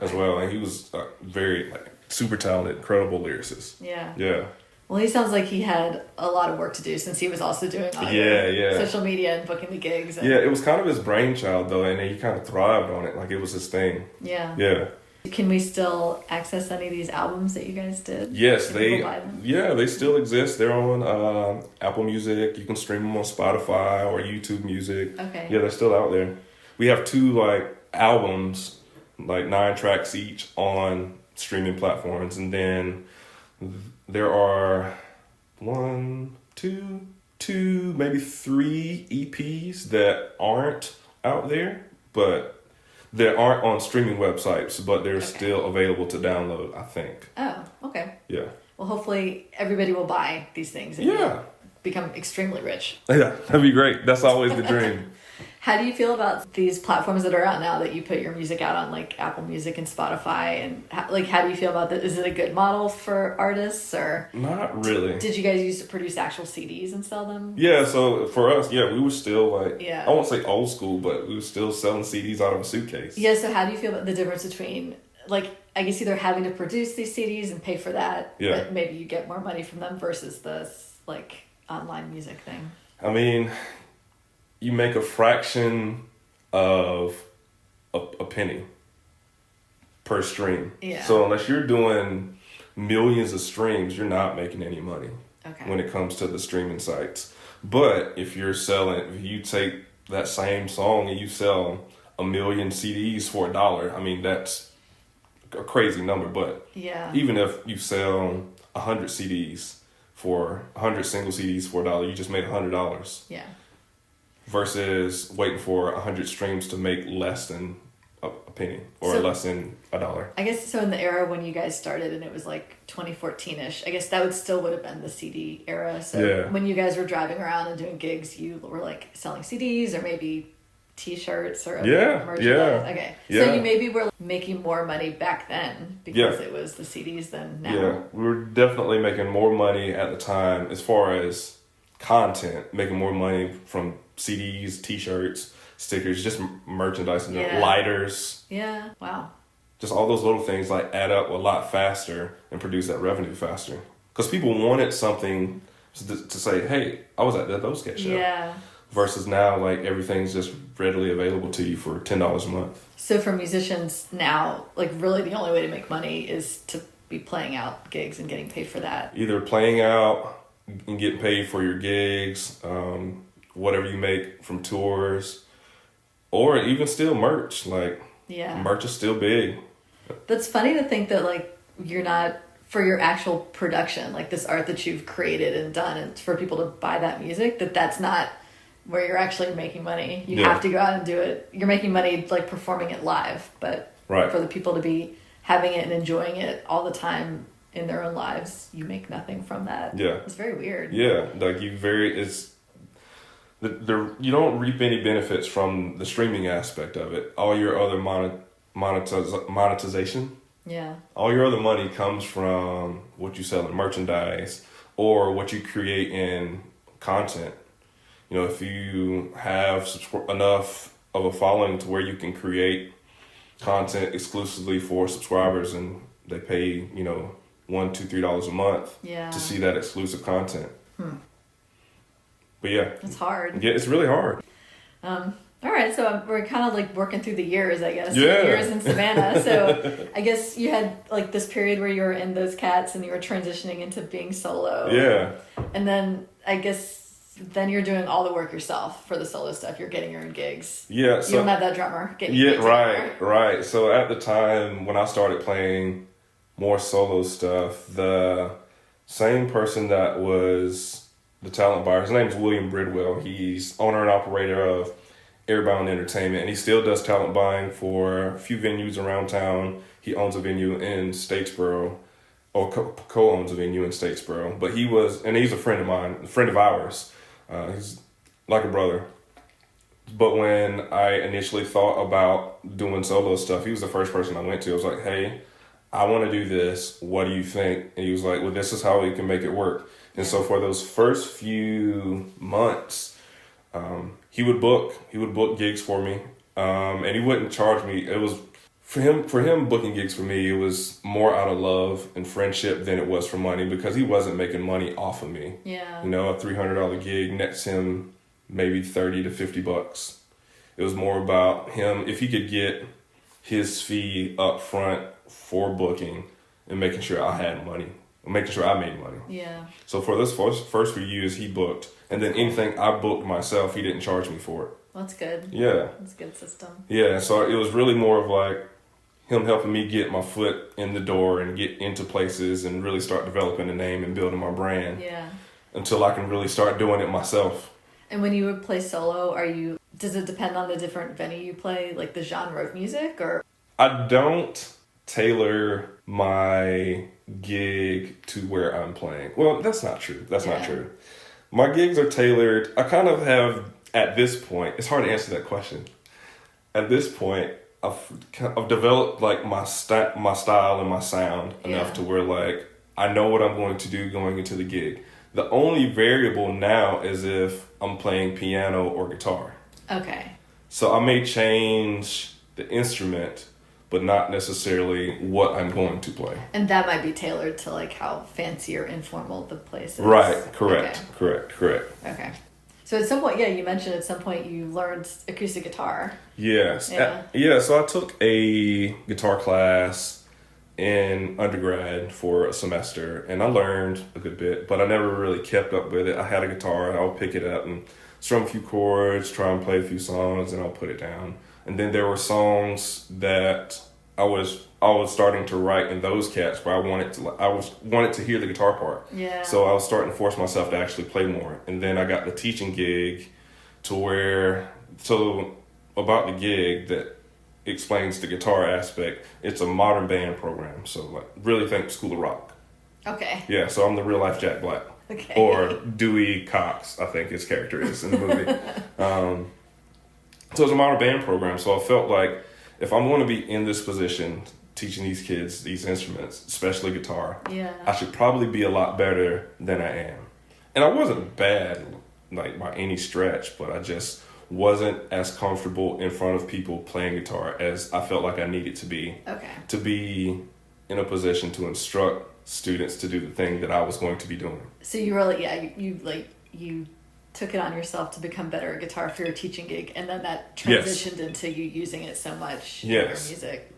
as well, and he was very super talented, incredible lyricist. Yeah. Yeah. Well, he sounds like he had a lot of work to do since he was also doing audio, social media and booking the gigs. And... Yeah, it was kind of his brainchild though, and he kind of thrived on it. Like it was his thing. Yeah. Yeah. Can we still access any of these albums that you guys did? Yes, Can people buy them? they still exist. They're on Apple Music. You can stream them on Spotify or YouTube Music. Okay. Yeah, they're still out there. We have 2 albums, 9 tracks each on streaming platforms, and then there are 1, 2, maybe 3 EPs that aren't out there, but they aren't on streaming websites, but they're still available to download, I think. Oh, okay. Yeah. Well, hopefully everybody will buy these things and become extremely rich. Yeah, that'd be great. That's always the dream. How do you feel about these platforms that are out now that you put your music out on, like Apple Music and Spotify? And how do you feel about that? Is it a good model for artists, or not really? Did you guys used to produce actual CDs and sell them? Yeah, so for us, we were still I won't say old school, but we were still selling CDs out of a suitcase. Yeah, so how do you feel about the difference between I guess either having to produce these CDs and pay for that, but maybe you get more money from them versus this online music thing? I mean, you make a fraction of a penny per stream. Yeah. So unless you're doing millions of streams, you're not making any money when it comes to the streaming sites. But if you take that same song and you sell 1 million CDs for $1, I mean, that's a crazy number. But even if you sell 100 CDs for 100 single CDs for $1, you just made $100. Yeah. Versus waiting for 100 streams to make less than a penny or less than $1. I guess so. In the era when you guys started, and it was 2014-ish, I guess that would have been the CD era. So when you guys were driving around and doing gigs, you were selling CDs or maybe T-shirts or merchandise. Okay, so you maybe were making more money back then because it was the CDs than now. Yeah, we were definitely making more money at the time as far as content, making more money from CDs, T-shirts, stickers, just merchandise and lighters. Yeah, wow. Just all those little things add up a lot faster and produce that revenue faster. Because people wanted something to say, hey, I was at that Those Cat show. Yeah. Versus now, everything's just readily available to you for $10 a month. So for musicians now, really the only way to make money is to be playing out gigs and getting paid for that. Either playing out and getting paid for your gigs, whatever you make from tours, or even still merch. Merch is still big. That's funny to think that you're not, for your actual production, this art that you've created and done, and for people to buy that music, that's not where you're actually making money. You have to go out and do it. You're making money performing it live, but for the people to be having it and enjoying it all the time in their own lives, you make nothing from that. Yeah. It's very weird. Yeah, you don't reap any benefits from the streaming aspect of it. All your other monetization. Yeah. All your other money comes from what you sell in merchandise or what you create in content. If you have enough of a following to where you can create content exclusively for subscribers and they pay, $1, $2, $3 a month to see that exclusive content. But yeah. It's hard. Yeah, it's really hard. All right, so we're kind of like working through the years, I guess. Yeah. Years in Savannah. So I guess you had like this period where you were in those cats and you were transitioning into being solo. Yeah. And then I guess then you're doing all the work yourself for the solo stuff. You're getting your own gigs. Yeah. So, you don't have that drummer getting yeah, gigs right, anymore. right. So at the time when I started playing more solo stuff, the same person that was the talent buyer, his name is William Bridwell. He's owner and operator of Airbound Entertainment, and he still does talent buying for a few venues around town. He owns a venue in Statesboro, or co-owns a venue in Statesboro. But he's a friend of mine, a friend of ours. He's like a brother. But when I initially thought about doing solo stuff, he was the first person I went to. I was like, hey, I want to do this. What do you think? And he was like, well, this is how we can make it work. And so for those first few months, he would book gigs for me, and he wouldn't charge me. It was for him booking gigs for me. It was more out of love and friendship than it was for money, because he wasn't making money off of me. Yeah. A $300 gig nets him maybe $30 to $50. It was more about him, if he could get his fee up front for booking and making sure I had money, making sure I made money. Yeah. So for this first few years, he booked. And then anything I booked myself, he didn't charge me for it. Well, that's good. Yeah. That's a good system. Yeah, so it was really more of like him helping me get my foot in the door and get into places and really start developing a name and building my brand. Yeah. Until I can really start doing it myself. And when you would play solo, does it depend on the different venue you play, like the genre of music, or? I don't tailor my gig to where I'm playing. Well, that's not true. That's not true. My gigs are tailored. I kind of have, at this point, it's hard to answer that question. At this point, I've developed like my style and my sound enough to where like I know what I'm going to do going into the gig. The only variable now is if I'm playing piano or guitar. Okay. So I may change the instrument, but not necessarily what I'm going to play. And that might be tailored to like how fancy or informal the place is. Right, correct. Okay. So at some point, you mentioned at some point you learned acoustic guitar. Yes. So I took a guitar class in undergrad for a semester, and I learned a good bit, but I never really kept up with it. I had a guitar, I'll pick it up and strum a few chords, try and play a few songs, and I'll put it down. And then there were songs that I was starting to write in those cats where I wanted to hear the guitar part. Yeah. So I was starting to force myself to actually play more. And then I got the teaching gig about the gig that explains the guitar aspect. It's a modern band program. So like really think School of Rock. Okay. Yeah, so I'm the real life Jack Black. Okay. Or Dewey Cox, I think his character is in the movie. So it's a modern band program. So I felt like if I'm going to be in this position teaching these kids these instruments, especially guitar, I should probably be a lot better than I am. And I wasn't bad, like by any stretch, but I just wasn't as comfortable in front of people playing guitar as I felt like I needed to be. Okay. To be in a position to instruct students to do the thing that I was going to be doing. So you really, you took it on yourself to become better at guitar for your teaching gig, and then that transitioned into you using it so much in your music.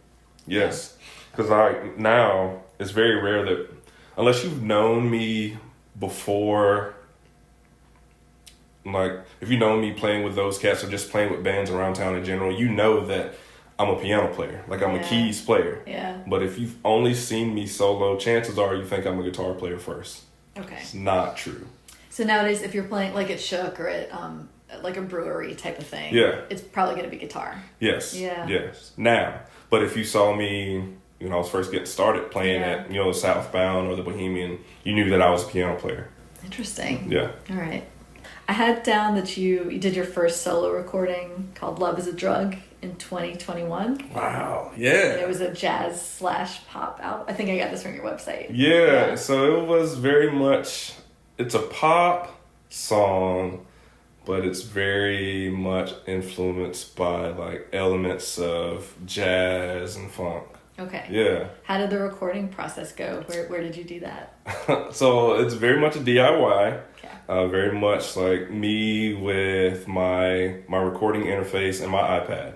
Yes, because now it's very rare that unless you've known me before, like if you know me playing with those cats or just playing with bands around town in general, you know that I'm a piano player, like I'm a keys player. Yeah. But if you've only seen me solo, chances are you think I'm a guitar player first. Okay. It's not true. So nowadays, if you're playing like at Shook or at like a brewery type of thing, it's probably going to be guitar. Yes. Yeah. Yes. Now, but if you saw me, when I was first getting started playing at the Southbound or the Bohemian, you knew that I was a piano player. Interesting. Yeah. All right. I had down that you did your first solo recording called "Love Is a Drug" in 2021. Wow. Yeah. And it was a jazz/pop album. I think I got this from your website. Yeah. So it was very much. It's a pop song, but it's very much influenced by like elements of jazz and funk. Okay. Yeah. How did the recording process go? Where did you do that? So it's very much a DIY. Okay. Very much like me with my recording interface and my iPad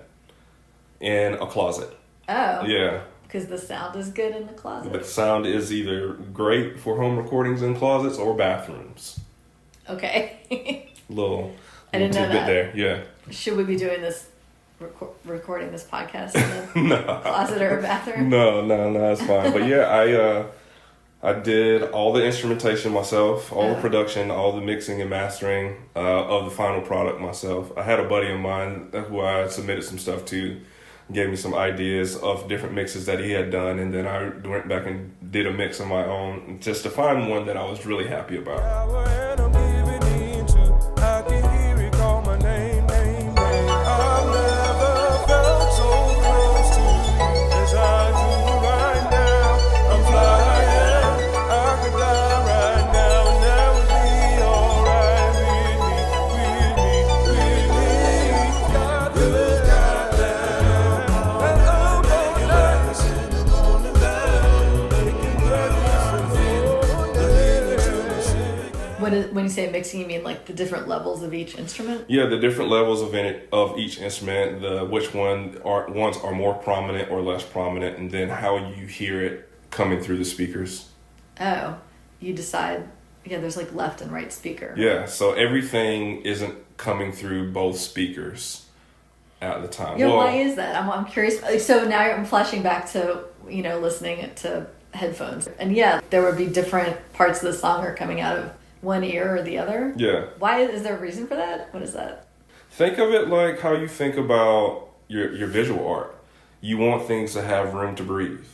in a closet. Oh. Yeah. Because the sound is good in the closet. The sound is either great for home recordings in closets or bathrooms. Okay. Little I didn't know tidbit that. there. Yeah. Should we be doing this, recording this podcast in a closet or a bathroom? No, it's fine. But yeah, I did all the instrumentation myself, all the production, all the mixing and mastering of the final product myself. I had a buddy of mine who I submitted some stuff to, gave me some ideas of different mixes that he had done, and then I went back and did a mix of my own just to find one that I was really happy about. When you say mixing, you mean like the different levels of each instrument? Yeah, the different levels of each instrument, which ones are more prominent or less prominent, and then how you hear it coming through the speakers. Oh, you decide. Yeah, there's like left and right speaker. Yeah, so everything isn't coming through both speakers at the time. Yeah, why is that? I'm curious. So now I'm flashing back to listening to headphones, and yeah, there would be different parts of the song are coming out of one ear or the other. Yeah. Why is there a reason for that? What is that? Think of it like how you think about your visual art. You want things to have room to breathe.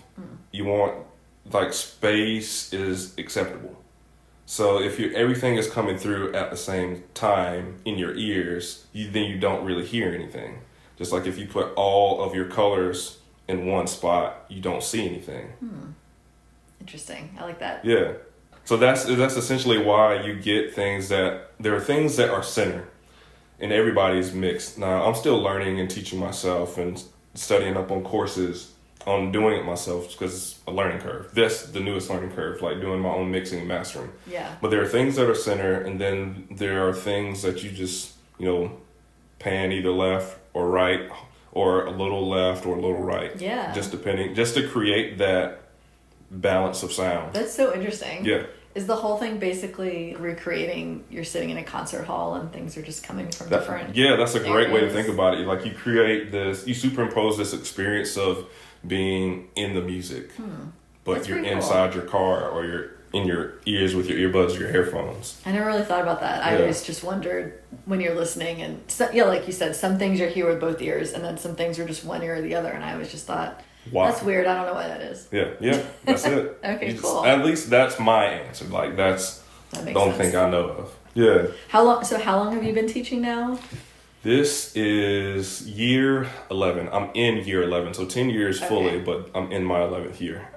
You want like space is acceptable. So if everything is coming through at the same time in your ears, then you don't really hear anything. Just like if you put all of your colors in one spot, you don't see anything. Interesting. I like that. Yeah. So that's essentially why you get there are things that are center, and everybody's mixed. Now, I'm still learning and teaching myself and studying up on courses on doing it myself because it's a learning curve. That's the newest learning curve, like doing my own mixing and mastering. Yeah. But there are things that are center, and then there are things that you just, pan either left or right, or a little left or a little right. Yeah. Just to create that balance of sound. That's so interesting. Yeah. Is the whole thing basically recreating you're sitting in a concert hall and things are just coming from different Yeah, that's a great areas? way to think about it. Like you superimpose this experience of being in the music, but That's you're pretty inside your car or you're in your ears with your earbuds or your headphones. I never really thought about that. I always just wondered when you're listening and like you said, some things you're here with both ears and then some things are just one ear or the other, and I always just thought, wow, that's weird. I don't know why that is. Yeah, that's it. Okay, cool. At least that's my answer. Like that's the only thing I know of. Yeah. How long have you been teaching now? This is year 11. I'm in year 11, so 10 years fully, but I'm in my 11th year.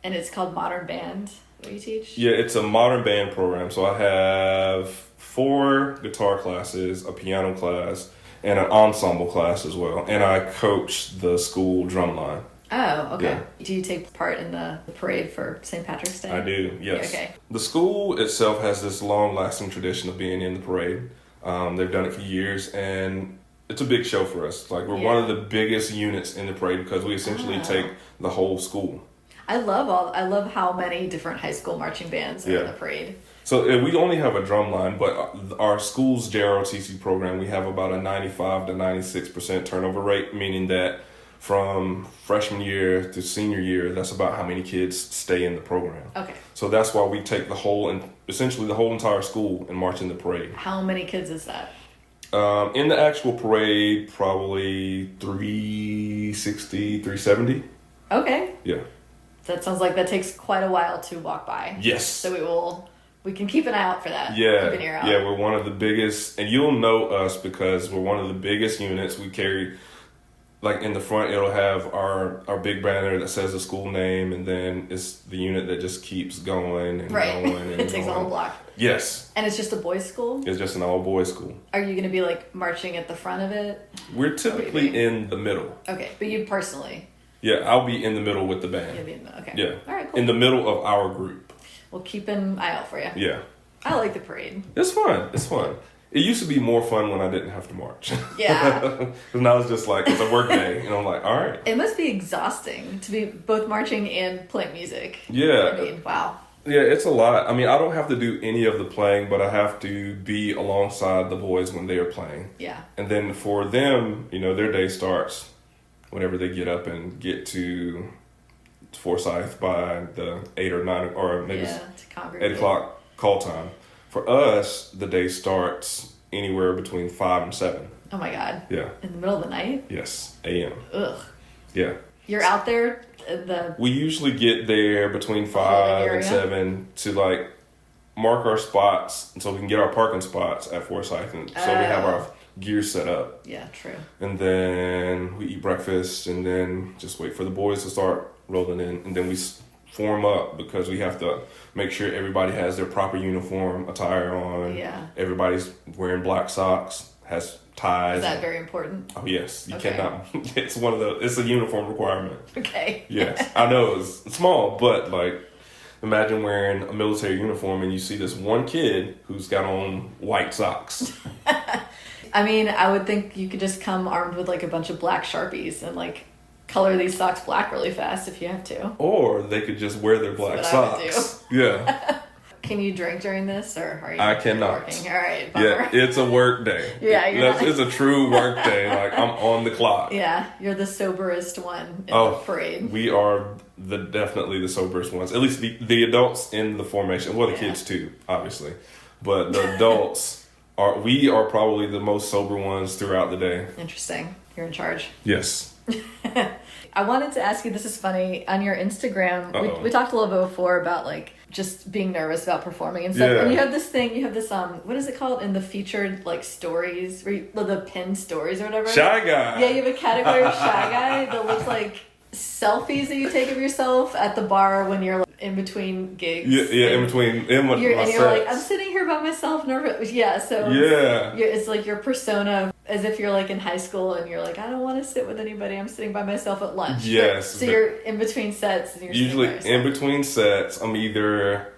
And it's called Modern Band, what you teach? Yeah, it's a modern band program. So I have 4 guitar classes, a piano class, and an ensemble class as well. And I coach the school drum line. Oh, okay. Yeah. Do you take part in the parade for St. Patrick's Day? I do, yes. Okay. The school itself has this long-lasting tradition of being in the parade. They've done it for years, and it's a big show for us. Like, we're one of the biggest units in the parade because we essentially take the whole school. I love how many different high school marching bands are in the parade. So we only have a drum line, but our school's JROTC program, we have about a 95 to 96% turnover rate, meaning that from freshman year to senior year, that's about how many kids stay in the program. Okay. So that's why we take essentially the whole entire school and march in the parade. How many kids is that? In the actual parade, probably 360, 370. Okay. Yeah. That sounds like that takes quite a while to walk by. Yes. So we can keep an eye out for that. Yeah. Keep an ear out. Yeah, we're one of the biggest, and you'll know us because we're one of the biggest units. We carry, like in the front, it'll have our big banner that says the school name, and then it's the unit that just keeps going and going and it takes a whole block. Yes. And it's just a boys' school? It's just an all-boys school. Are you going to be like marching at the front of it? We're typically in the middle. Okay, but you personally? Yeah, I'll be in the middle with the band. You'll be in the okay. Yeah. All right, cool. In the middle of our group. We'll keep an eye out for you. Yeah. I like the parade. It's fun. It's fun. It used to be more fun when I didn't have to march. Yeah. Because now it's just like, it's a work day. And I'm like, all right. It must be exhausting to be both marching and playing music. Yeah. I mean, wow. Yeah, it's a lot. I mean, I don't have to do any of the playing, but I have to be alongside the boys when they are playing. Yeah. And then for them, their day starts whenever they get up and get to Forsyth by the 8 or 9, or maybe to 8 o'clock call time. For us, the day starts anywhere between 5 and 7. Oh my God. Yeah. In the middle of the night? Yes, a.m. Ugh. Yeah. You're out there? We usually get there between 5 and 7 to like mark our spots so we can get our parking spots at Forsyth, and so we have our gear set up. Yeah, true. And then we eat breakfast and then just wait for the boys to start rolling in, and then we form up because we have to make sure everybody has their proper uniform attire on. Yeah. Everybody's wearing black socks, has ties. Is that very important? Oh yes, you cannot. It's one of the. It's a uniform requirement. Okay. Yes, I know it's small, but like, imagine wearing a military uniform and you see this one kid who's got on white socks. I mean, I would think you could just come armed with like a bunch of black Sharpies and like color these socks black really fast if you have to. Or they could just wear their black socks. Yeah. Can you drink during this, or are you? I cannot. Working? All right. Bummer. Yeah, it's a work day. Yeah, it's a true work day. Like, I'm on the clock. Yeah, you're the soberest one in the parade. We are definitely the soberest ones. At least the adults in the formation. Well, the kids too, obviously, but the adults we are probably the most sober ones throughout the day. Interesting. You're in charge. Yes. I wanted to ask you, this is funny, on your Instagram, we talked a little bit before about like just being nervous about performing and stuff. Yeah. And you have this what is it called in the featured like stories, the pinned stories or whatever? Shy guy. Yeah, you have a category of shy guy that looks like selfies that you take of yourself at the bar when you're like, in between gigs. Yeah, in between. And you're like, I'm sitting here by myself, nervous. Yeah, so it's like your persona, as if you're like in high school and you're like, I don't want to sit with anybody. I'm sitting by myself at lunch. Yes. So you're in between sets. And you're usually in between sets, I'm either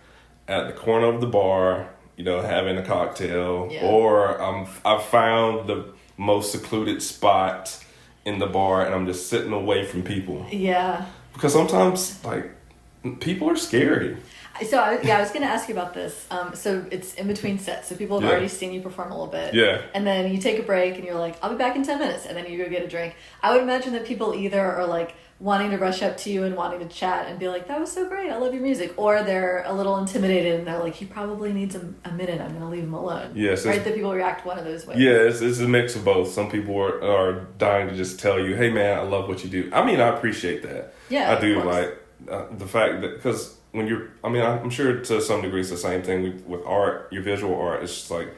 at the corner of the bar, having a cocktail, or I've found the most secluded spot in the bar and I'm just sitting away from people. Yeah. Because sometimes, like, people are scary. So, I was going to ask you about this. So, it's in between sets. So, people have already seen you perform a little bit. Yeah. And then you take a break and you're like, I'll be back in 10 minutes. And then you go get a drink. I would imagine that people either are like wanting to rush up to you and wanting to chat and be like, that was so great. I love your music. Or they're a little intimidated and they're like, he probably needs a minute. I'm going to leave him alone. Yes. Right? That people react one of those ways. Yeah, it's a mix of both. Some people are dying to just tell you, hey, man, I love what you do. I mean, I appreciate that. Yeah. I do. Like, the fact that, because when you're, I mean, I'm sure to some degree it's the same thing with art, your visual art. It's just like,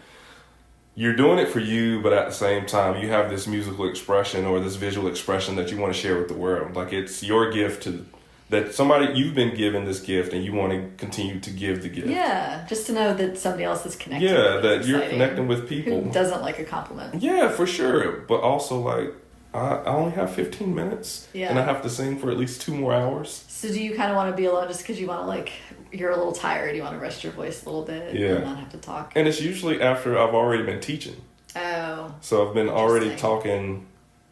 you're doing it for you, but at the same time, you have this musical expression or this visual expression that you want to share with the world. Like, it's your gift you've been given this gift and you want to continue to give the gift. Yeah, just to know that somebody else is connected. Yeah, that you're connecting with people. Who doesn't like a compliment. Yeah, for sure. But also, like, I only have 15 minutes. Yeah. And I have to sing for at least 2 more hours. So do you kind of want to be alone just because you want to, like, you're a little tired, you want to rest your voice a little bit and not have to talk? And it's usually after I've already been teaching. Oh. So I've been already talking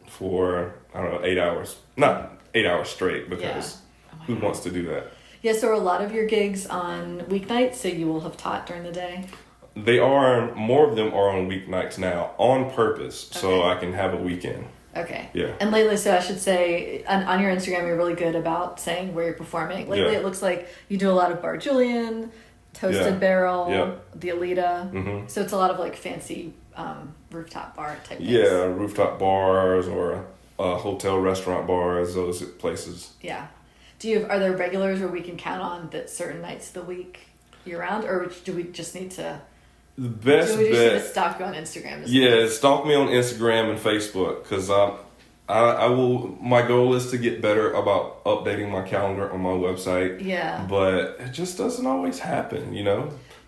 for, 8 hours. Not 8 hours straight, because who wants to do that? Yeah, so are a lot of your gigs on weeknights, so you will have taught during the day? They are, more of them are on weeknights now, on purpose, so I can have a weekend. Okay. Yeah. And lately, so I should say, on your Instagram, you're really good about saying where you're performing. Lately, it looks like you do a lot of Bar Julien, Toasted Barrel, the Alida. Mm-hmm. So it's a lot of like fancy rooftop bar type things. Yeah, rooftop bars or hotel restaurant bars, those places. Yeah. Are there regulars where we can count on that certain nights of the week year round, or do we just need to? The best bet. Need to stalk you on Instagram. Yeah, stalk me on Instagram and Facebook, because I will. My goal is to get better about updating my calendar on my website. Yeah. But it just doesn't always happen,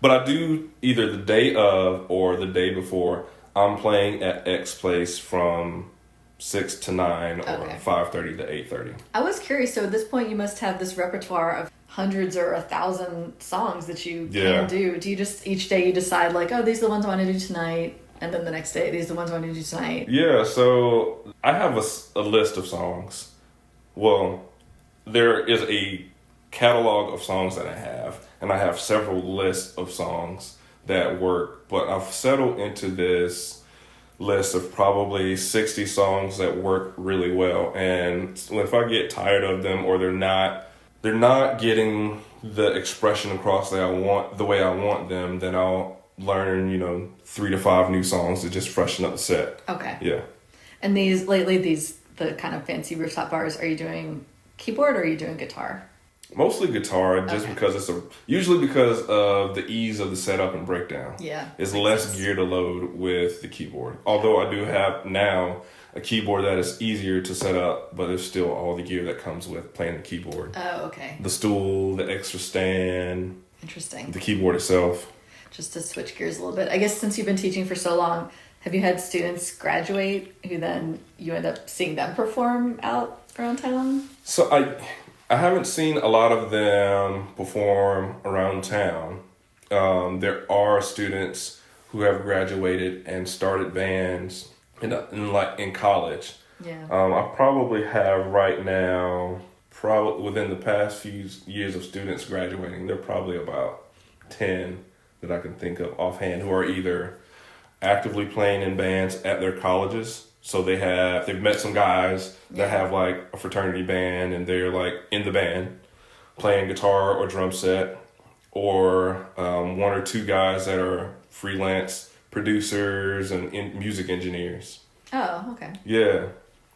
But I do either the day of or the day before. I'm playing at X place from 6 to 9 or 5:30 to 8:30. I was curious. So at this point, you must have this repertoire of hundreds or 1,000 songs that you can do. Do you just each day you decide like, oh, these are the ones I want to do tonight, and then the next day these are the ones I want to do tonight? Yeah. So I have a list of songs. Well, there is a catalog of songs that I have, and I have several lists of songs that work, but I've settled into this list of probably 60 songs that work really well. And if I get tired of them, or they're not getting the expression across that I want, the way I want them, then I'll learn, 3 to 5 new songs to just freshen up the set. Okay. Yeah. And the kind of fancy rooftop bars, are you doing keyboard or are you doing guitar? Mostly guitar, just because usually because of the ease of the setup and breakdown. Yeah. It's less gear to load with the keyboard. Although I do have now a keyboard that is easier to set up, but there's still all the gear that comes with playing the keyboard. Oh, okay. The stool, the extra stand. Interesting. The keyboard itself. Just to switch gears a little bit, I guess since you've been teaching for so long, have you had students graduate who then you end up seeing them perform out around town? So I haven't seen a lot of them perform around town. There are students who have graduated and started bands in college. Yeah. I probably have right now, probably within the past few years of students graduating, there are probably about 10 that I can think of offhand who are either actively playing in bands at their colleges. So they've met some guys that have like a fraternity band, and they're like in the band playing guitar or drum set, or 1 or 2 guys that are freelance producers and music engineers. Oh, okay. Yeah.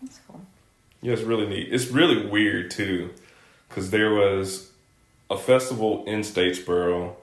That's cool. Yeah, it's really neat. It's really weird too, because there was a festival in Statesboro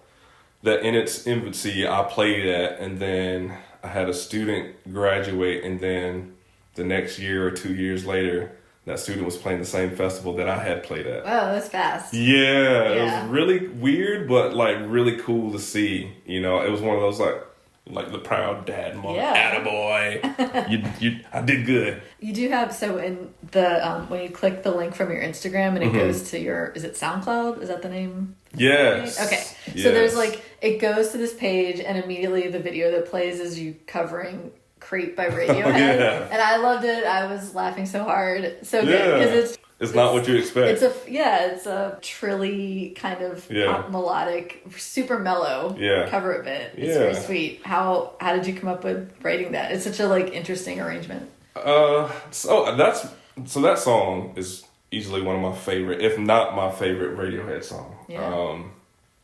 that in its infancy I played at, and then I had a student graduate, and then the next year or 2 years later, that student was playing the same festival that I had played at. Wow, that's fast. Yeah, it was really weird, but like really cool to see. It was one of those like the proud dad moment. Yeah. Attaboy. I did good. You do have, so in the, when you click the link from your Instagram and it goes to is it SoundCloud? Is that the name? Yes. Okay. So there's it goes to this page and immediately the video that plays is you covering Creep by Radiohead. And I loved it. I was laughing so hard. So good. Because it's not what you expect. It's a trilly kind of pop melodic, super mellow cover of it. It's very sweet. How did you come up with writing that? It's such a interesting arrangement. So that song is easily one of my favorite, if not my favorite Radiohead song. Yeah.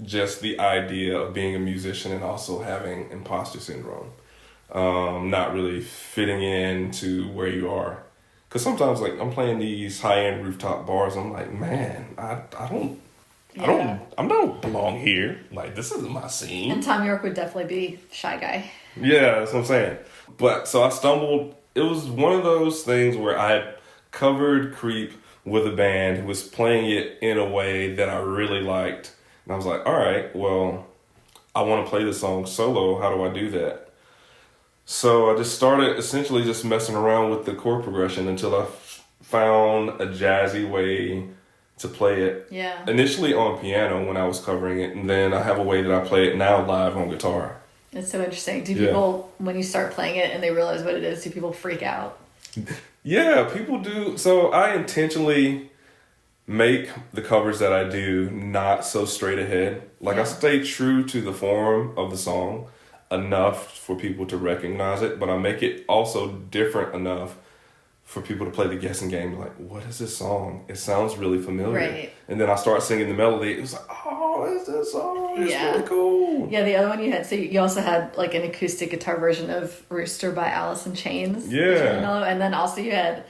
Just the idea of being a musician and also having imposter syndrome. Not really fitting into where you are. Because sometimes, I'm playing these high-end rooftop bars, I'm like, man, I don't belong here. This isn't my scene. And Tom York would definitely be shy guy. Yeah, that's what I'm saying. But, so I stumbled, it was one of those things where I had covered Creep with a band who was playing it in a way that I really liked. And I was like, all right, well, I want to play this song solo. How do I do that? So I just started essentially just messing around with the chord progression until I found a jazzy way to play it. Yeah. Initially on piano when I was covering it, and then I have a way that I play it now live on guitar. It's so interesting. Do people, when you start playing it and they realize what it is, do people freak out? Yeah, people do. So I intentionally make the covers that I do not so straight ahead. I stay true to the form of the song enough for people to recognize it, but I make it also different enough for people to play the guessing game. What is this song? It sounds really familiar. Right. And then I start singing the melody. It was like, oh, it's this song. It's really cool. Yeah, the other one you had, so you also had an acoustic guitar version of Rooster by Alice in Chains. Yeah. Really mellow. And then also you had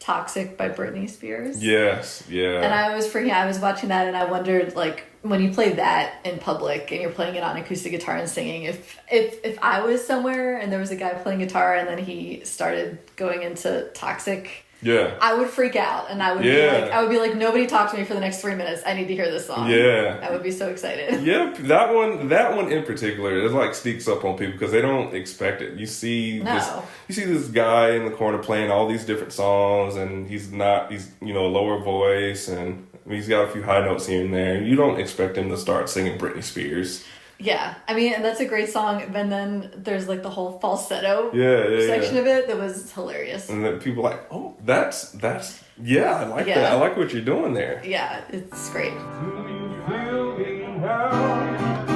Toxic by Britney Spears. Yes, yeah. And I was freaking out. I was watching that and I wondered, when you play that in public and you're playing it on acoustic guitar and singing, if I was somewhere and there was a guy playing guitar and then he started going into Toxic, Yeah. I would freak out, and I would be like, nobody talk to me for the next 3 minutes. I need to hear this song. Yeah. I would be so excited. Yep, that one in particular, it like sneaks up on people because they don't expect it. You see this guy in the corner playing all these different songs, and he's a lower voice, and he's got a few high notes here and there. You don't expect him to start singing Britney Spears. Yeah, I mean, and that's a great song. And then there's like the whole falsetto section of it that was hilarious. And then people are like, oh, that's I like that. I like what you're doing there. Yeah, it's great. Do you feel me now?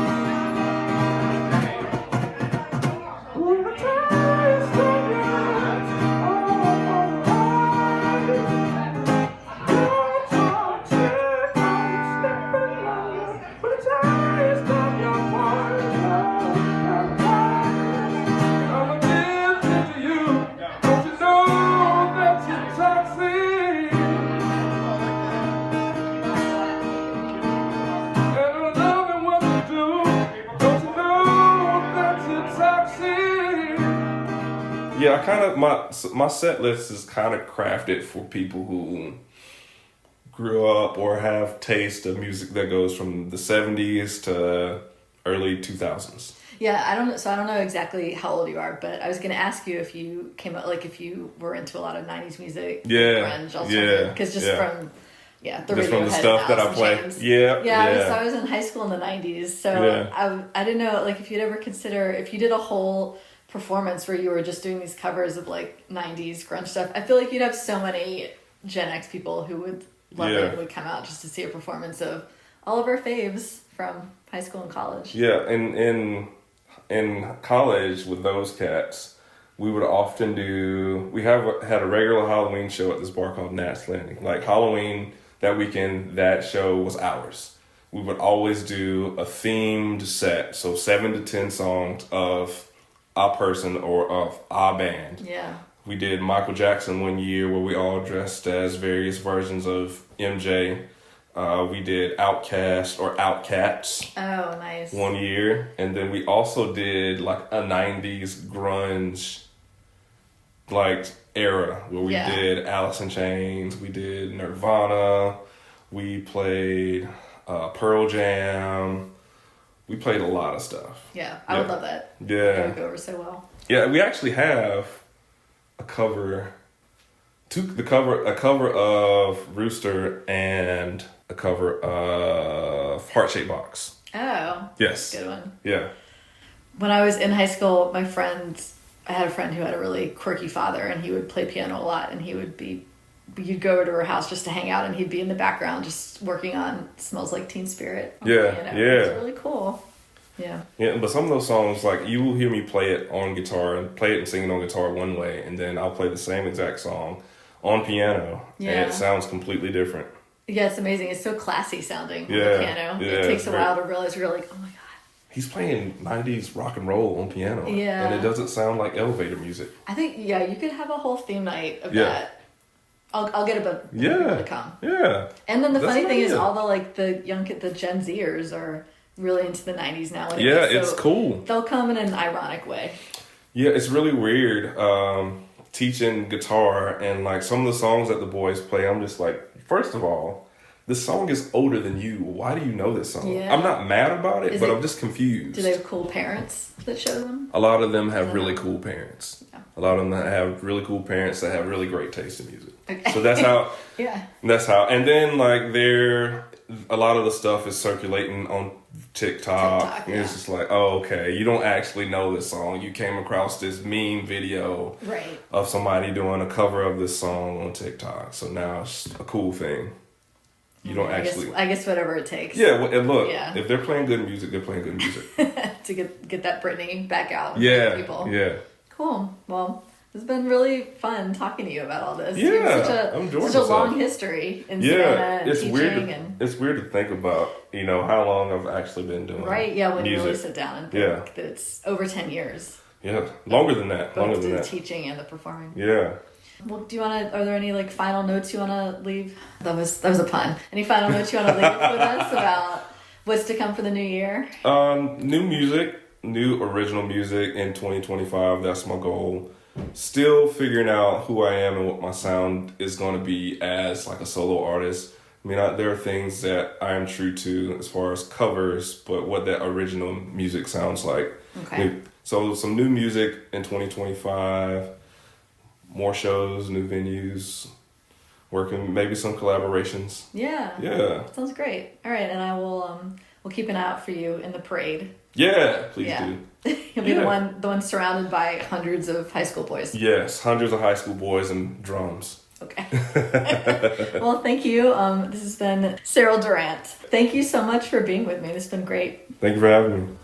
Yeah, I kind of my set list is kind of crafted for people who grew up or have taste of music that goes from the 70s to early 2000s. Yeah, I don't know exactly how old you are, but I was going to ask you if you came up, like if you were into a lot of 90s music, grunge, because from the stuff that I play. I was in high school in the 90s, so I didn't know like if you'd ever consider if you did a whole performance where you were just doing these covers of like 90s grunge stuff. I feel like you'd have so many Gen X people who would love it and would come out just to see a performance of all of our faves from high school and college. Yeah, and in college with those cats, we would often had a regular Halloween show at this bar called Nat's Landing. Like Halloween that weekend, that show was ours. We would always do a themed set, so 7 to 10 songs of a person or of a band. Yeah. We did Michael Jackson one year where we all dressed as various versions of MJ. We did Outkast or Outcats. Oh, nice. One year. And then we also did like a 90s grunge like era where we did Alice in Chains, we did Nirvana, we played Pearl Jam. We played a lot of stuff. Yeah, I would love that. Yeah. That would go over so well. Yeah, we actually have a cover of Rooster and a cover of Heart Shaped Box. Oh. Yes. Good one. Yeah. When I was in high school, I had a friend who had a really quirky father, and he would play piano a lot, and you'd go over to her house just to hang out, and he'd be in the background just working on Smells Like Teen Spirit. Yeah. It was really cool. Yeah. Yeah, but some of those songs, like, you will hear me play it on guitar and play it and sing it on guitar one way, and then I'll play the same exact song on piano, and it sounds completely different. Yeah, it's amazing. It's so classy sounding on the piano. Yeah, it takes a while to realize you're like, oh my God. He's playing 90s rock and roll on piano. Yeah. And it doesn't sound like elevator music. I think, you could have a whole theme night of that. I'll get a bit to come. Yeah. And then the funny thing is all the Gen Zers are really into the 90s now. Anyway, yeah, it's cool. They'll come in an ironic way. Yeah, it's really weird teaching guitar, and like some of the songs that the boys play, I'm just like, first of all, this song is older than you. Why do you know this song? Yeah. I'm not mad about it, but I'm just confused. Do they have cool parents that show them? A lot of them have really cool parents. Yeah. A lot of them have really cool parents that have really great taste in music. Okay. So that's how. Yeah. That's how. And then like a lot of the stuff is circulating on TikTok. And it's just like, oh, okay, you don't actually know this song. You came across this meme video of somebody doing a cover of this song on TikTok. So now it's a cool thing. You don't I guess whatever it takes. Yeah, and look, if they're playing good music, they're playing good music. To get that Britney back out. Yeah, people. Yeah. Cool. Well, it's been really fun talking to you about all this. Yeah, I'm enjoying such a long history in Savannah and teaching. It's weird to think about, how long I've actually been doing when music. you really sit down and think that it's over 10 years. Yeah, longer than that. Both the teaching and the performing. Yeah. Well, are there any final notes you want to leave? That was a pun. Any final notes you want to leave with us about what's to come for the new year? New music, new original music in 2025. That's my goal. still figuring out who I am and what my sound is going to be as like a solo artist. I mean, there are things that I am true to as far as covers, but what that original music sounds like. Okay. So some new music in 2025, more shows, new venues, working, maybe some collaborations. Yeah. Yeah. Sounds great. All right, and I will we'll keep an eye out for you in the parade. Yeah, please do. You'll be the one surrounded by hundreds of high school boys. Yes, hundreds of high school boys and drums. Okay. Well, thank you. This has been Cyril Durant. Thank you so much for being with me. This has been great. Thank you for having me.